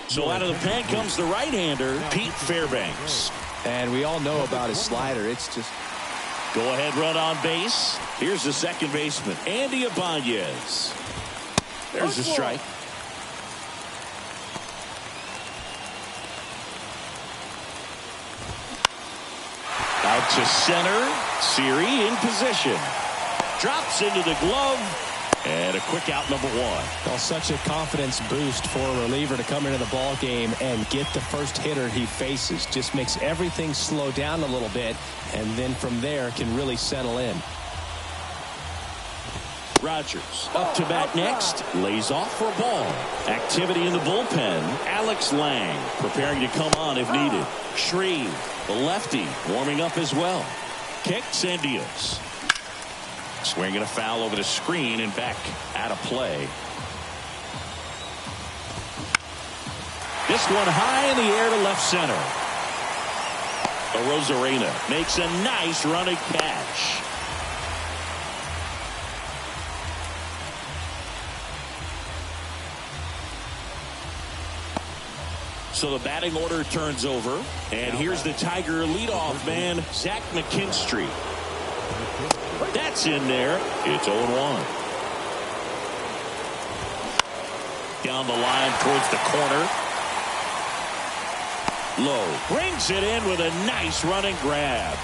So out of the pen comes the right-hander, Pete Fairbanks. And we all know about his slider. It's just... Go ahead run on base. Here's the second baseman, Andy Ibanez. There's a strike. Out to center. Siri in position. Drops into the glove. And a quick out, number 1. Well, such a confidence boost for a reliever to come into the ball game and get the first hitter he faces. Just makes everything slow down a little bit, and then from there can really settle in. Rogers up to bat next. Lays off for a ball. Activity in the bullpen. Alex Lang preparing to come on if needed. Shreve, the lefty, warming up as well. Kicks and deals. Swinging a foul over the screen and back out of play. This one high in the air to left center. Rosarena makes a nice running catch. So the batting order turns over, and here's the Tiger leadoff man, Zach McKinstry. That's in there. It's 0-1. Down the line towards the corner. Lowe brings it in with a nice running grab.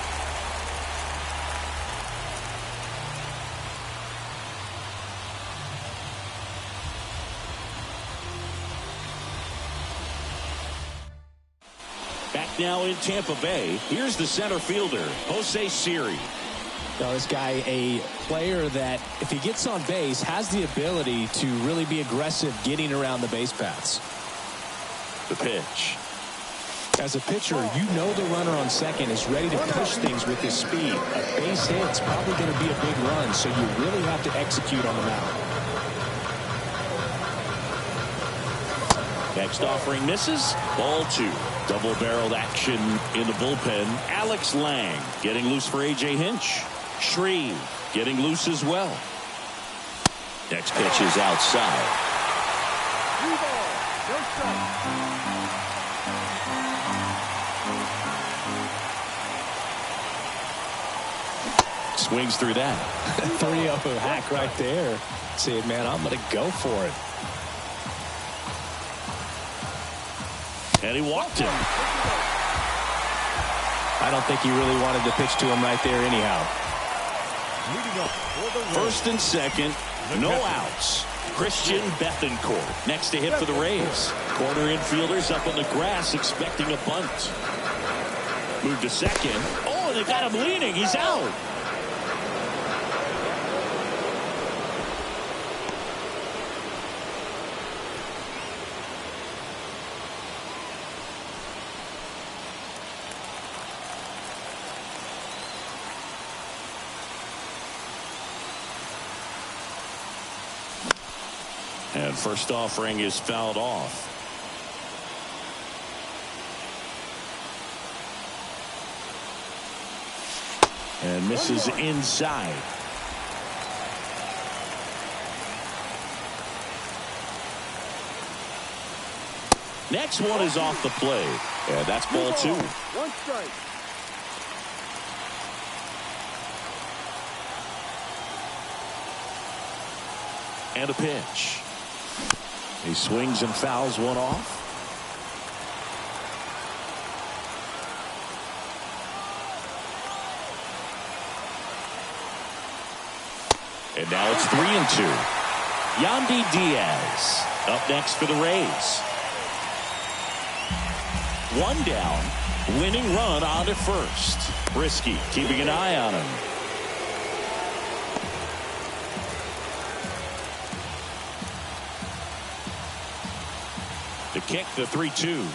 Back now in Tampa Bay. Here's the center fielder, Jose Siri. Now, this guy, a player that, if he gets on base, has the ability to really be aggressive getting around the base paths. The pitch. As a pitcher, you know the runner on second is ready to push things with his speed. A base hit's probably going to be a big run, so you really have to execute on the mound. Next offering misses. Ball 2. Double-barreled action in the bullpen. Alex Lang getting loose for A.J. Hinch. Shreve getting loose as well. Next pitch is outside. 3 balls, no strikes. Swings through that. 3-0 hack right there. Saying, man, I'm going to go for it. And he walked him. I don't think he really wanted to pitch to him right there anyhow. Leading up for the First and second, no outs. Christian Bethancourt next to hit for the Rays. Corner infielders up on the grass expecting a bunt. Move to second. Oh, they got him leaning. He's out. And first offering is fouled off. And misses inside. Next one is off the plate. And that's ball 2. 1 strike. And a pitch. He swings and fouls one off. And now it's 3-2. Yandy Diaz up next for the Rays. 1 down. Winning run on to first. Brisky keeping an eye on him. The kick, the 3-2.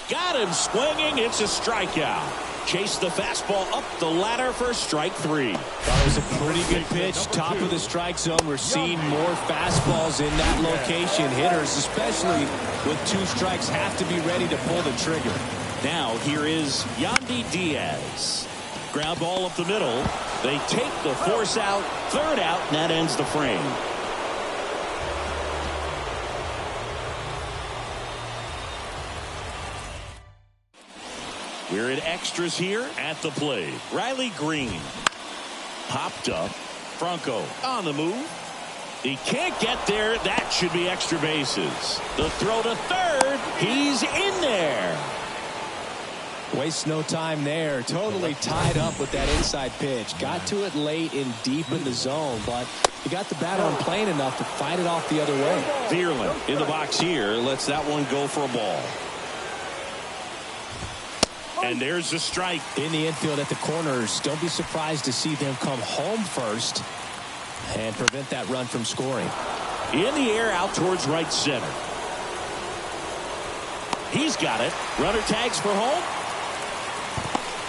Got him swinging. It's a strikeout. Chase the fastball up the ladder for strike 3. That was a pretty good pitch. Top of the strike zone. We're seeing more fastballs in that location. Hitters, especially with 2 strikes, have to be ready to pull the trigger. Now here is Yandy Diaz. Ground ball up the middle. They take the force out. 3rd out, and that ends the frame. We're in extras here at the plate. Riley Green popped up. Franco on the move. He can't get there. That should be extra bases. The throw to 3rd. He's in there. Wastes no time there. Totally tied up with that inside pitch. Got to it late and deep in the zone, but he got the bat on plane enough to fight it off the other way. Vierland in the box here. Lets that one go for a ball. And there's the strike. In the infield at the corners. Don't be surprised to see them come home first and prevent that run from scoring. In the air out towards right center. He's got it. Runner tags for home.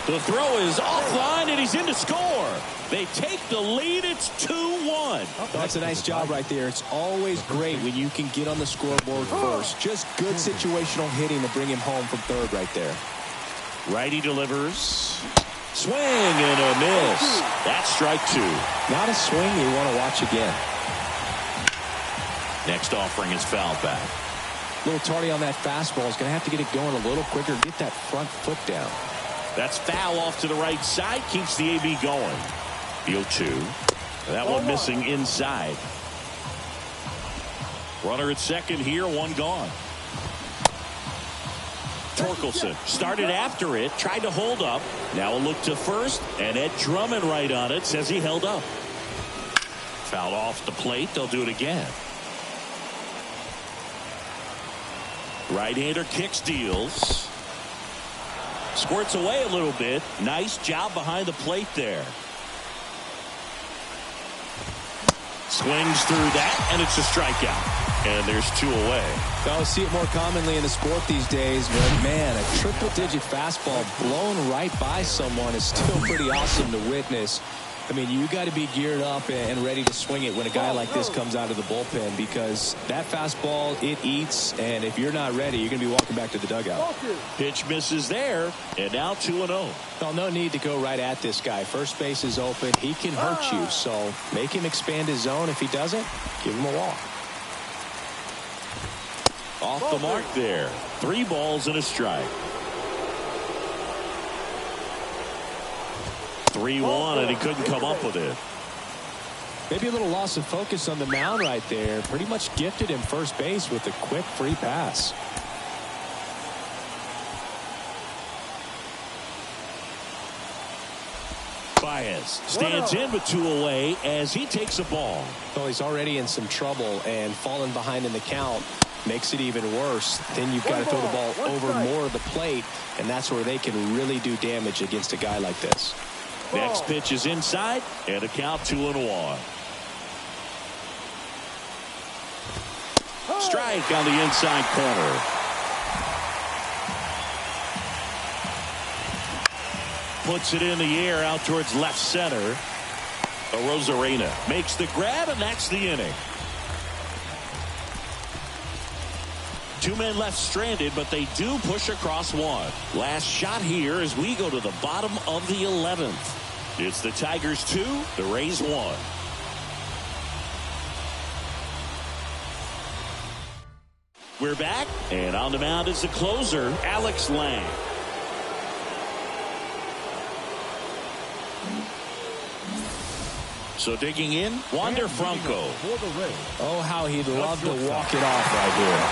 The throw is offline and he's in to score. They take the lead. It's 2-1. That's a nice job right there. It's always great when you can get on the scoreboard first. Just good situational hitting to bring him home from 3rd right there. Righty delivers. Swing and a miss. That's strike 2. Not a swing you want to watch again. Next offering is fouled back. A little tardy on that fastball. Is going to have to get it going a little quicker. Get that front foot down. That's foul off to the right side. Keeps the AB going. The 0-2. That one missing inside. Runner at second here. 1 gone. Torkelson started after it, tried to hold up. Now a look to first, and Ed Drummond right on it, says he held up. Foul off the plate. They'll do it again. Right-hander kicks, deals. Squirts away a little bit. Nice job behind the plate there. Swings through that, and it's a strikeout. And there's 2 away. I see it more commonly in the sport these days, but man, a triple-digit fastball blown right by someone is still pretty awesome to witness. I mean, you got to be geared up and ready to swing it when a guy like this comes out of the bullpen, because that fastball, it eats, and if you're not ready, you're going to be walking back to the dugout. Pitch misses there, and now 2-0. Well, no need to go right at this guy. First base is open. He can hurt you, so make him expand his zone. If he doesn't, give him a walk. Off the mark there. 3 balls and a strike. 3-1, and he couldn't come up with it. Maybe a little loss of focus on the mound right there. Pretty much gifted him first base with a quick free pass. Baez stands in with 2 away as he takes a ball. Well, he's already in some trouble, and falling behind in the count makes it even worse. Then you've got to throw the ball over more of the plate, and that's where they can really do damage against a guy like this. Next pitch is inside, and a count 2-1. Strike on the inside corner. Puts it in the air out towards left center. Rosarena makes the grab, and that's the inning. 2 men left stranded, but they do push across 1. Last shot here as we go to the bottom of the 11th. It's the Tigers 2, the Rays 1. We're back, and on the mound is the closer, Alex Lang. So digging in, Wander Franco. Oh, how he'd love to walk it off right here.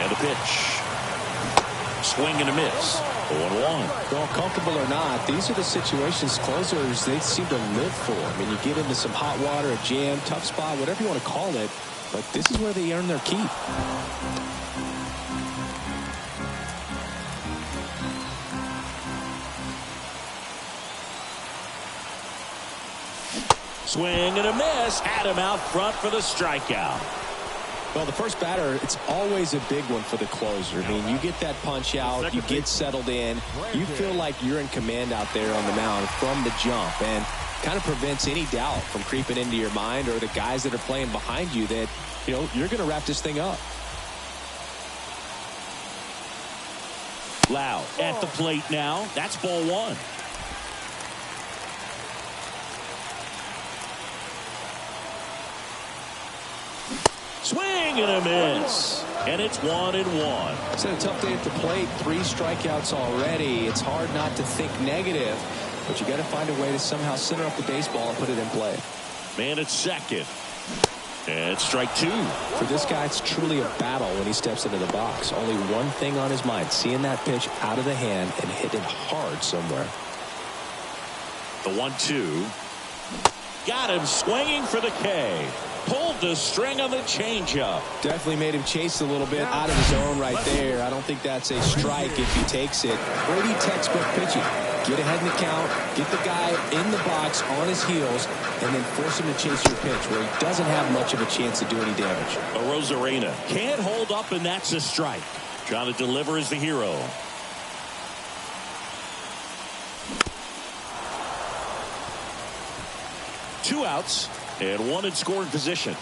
And a pitch. Swing and a miss. 0-1. Well, comfortable or not, these are the situations closers they seem to live for. I mean, you get into some hot water, a jam, tough spot, whatever you want to call it, but this is where they earn their keep. Swing and a miss. Adam out front for the strikeout. Well, the first batter, it's always a big one for the closer. I mean, you get that punch out, you get settled in, you feel like you're in command out there on the mound from the jump, and kind of prevents any doubt from creeping into your mind or the guys that are playing behind you that, you know, you're going to wrap this thing up. Loud at the plate now. That's ball 1. Swing and a miss. And it's 1-1. It's been a tough day at the plate. 3 strikeouts already. It's hard not to think negative, but you got to find a way to somehow center up the baseball and put it in play. Man at second. And strike 2. For this guy, it's truly a battle when he steps into the box. Only one thing on his mind, seeing that pitch out of the hand and hit it hard somewhere. The 1-2. Got him swinging for the K. Pulled the string on the changeup. Definitely made him chase a little bit out of his zone right there. I don't think that's a strike if he takes it. Brady textbook pitching. Get ahead in the count, get the guy in the box on his heels, and then force him to chase your pitch where he doesn't have much of a chance to do any damage. Rosarena can't hold up, and that's a strike. Trying to deliver is the hero. Two outs and 1 in scoring position.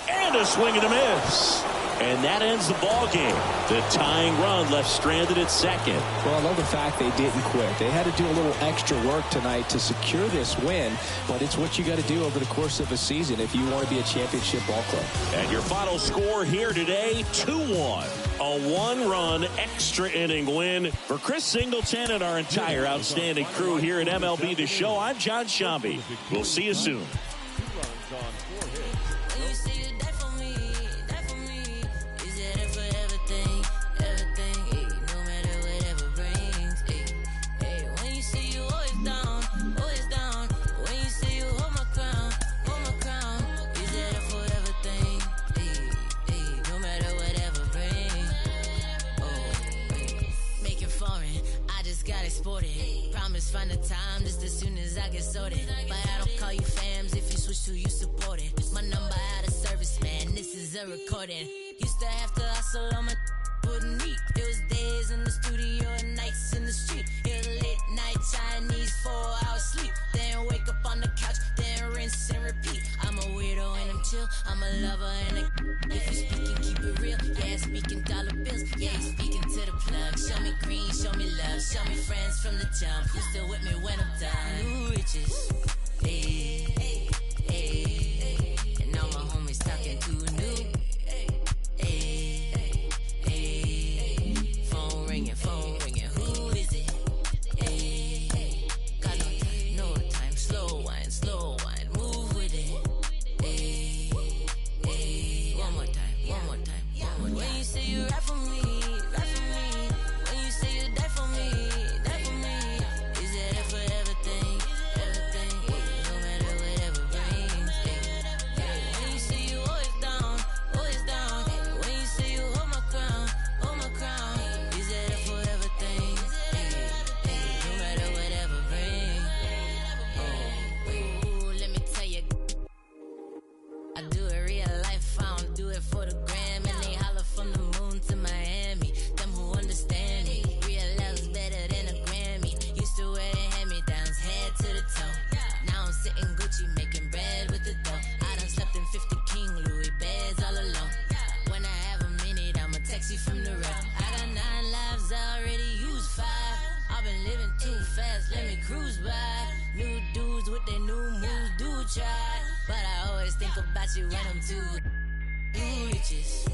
And a swing and a miss. And that ends the ball game. The tying run left stranded at second. Well, I love the fact they didn't quit. They had to do a little extra work tonight to secure this win, but it's what you got to do over the course of a season if you want to be a championship ball club. And your final score here today, 2-1. A 1-run extra inning win for Chris Singleton and our entire outstanding crew here at MLB The Show. I'm John Shambi. We'll see you soon. Promise find the time just as soon as I get sorted. But I don't call you fams if you switch to you support it. My number out of service, man, this is a recording. Used to have to hustle on my wouldn't eat. It was days in the studio and nights in the street. It was late night Chinese, 4 hours sleep. Then wake up on the couch, then rinse and repeat. I'm a weirdo and I'm chill. I'm a lover and a if you speaking, keep it real. Yeah, speaking dollar bills. Yeah, speaking to the plug. Show me green, show me love. Show me friends from the jump. Who's still with me when I'm done? New riches. Hey, hey, hey. And all my homies talking too new. Phone ringing, who is it? Hey, got no time, slow wine, move with it. Hey, one more time. When you say you rap for me. When you say you die for me. Is it that for everything? No matter whatever brings. When you say you always down. When you say you hold my crown. For the gram, and they holler from the moon to Miami. Them who understand me, real love's better than a Grammy. Used to wear hand-me-downs, head to the toe. Now I'm sitting Gucci, making bread with the dough. I done slept in 50 King Louis beds all alone. When I have a minute, I'ma text you from the road. I got 9 lives, I already used 5. I've been living too fast, let me cruise by. New dudes with their new moves, do try. But I always think about you when I'm too. New riches.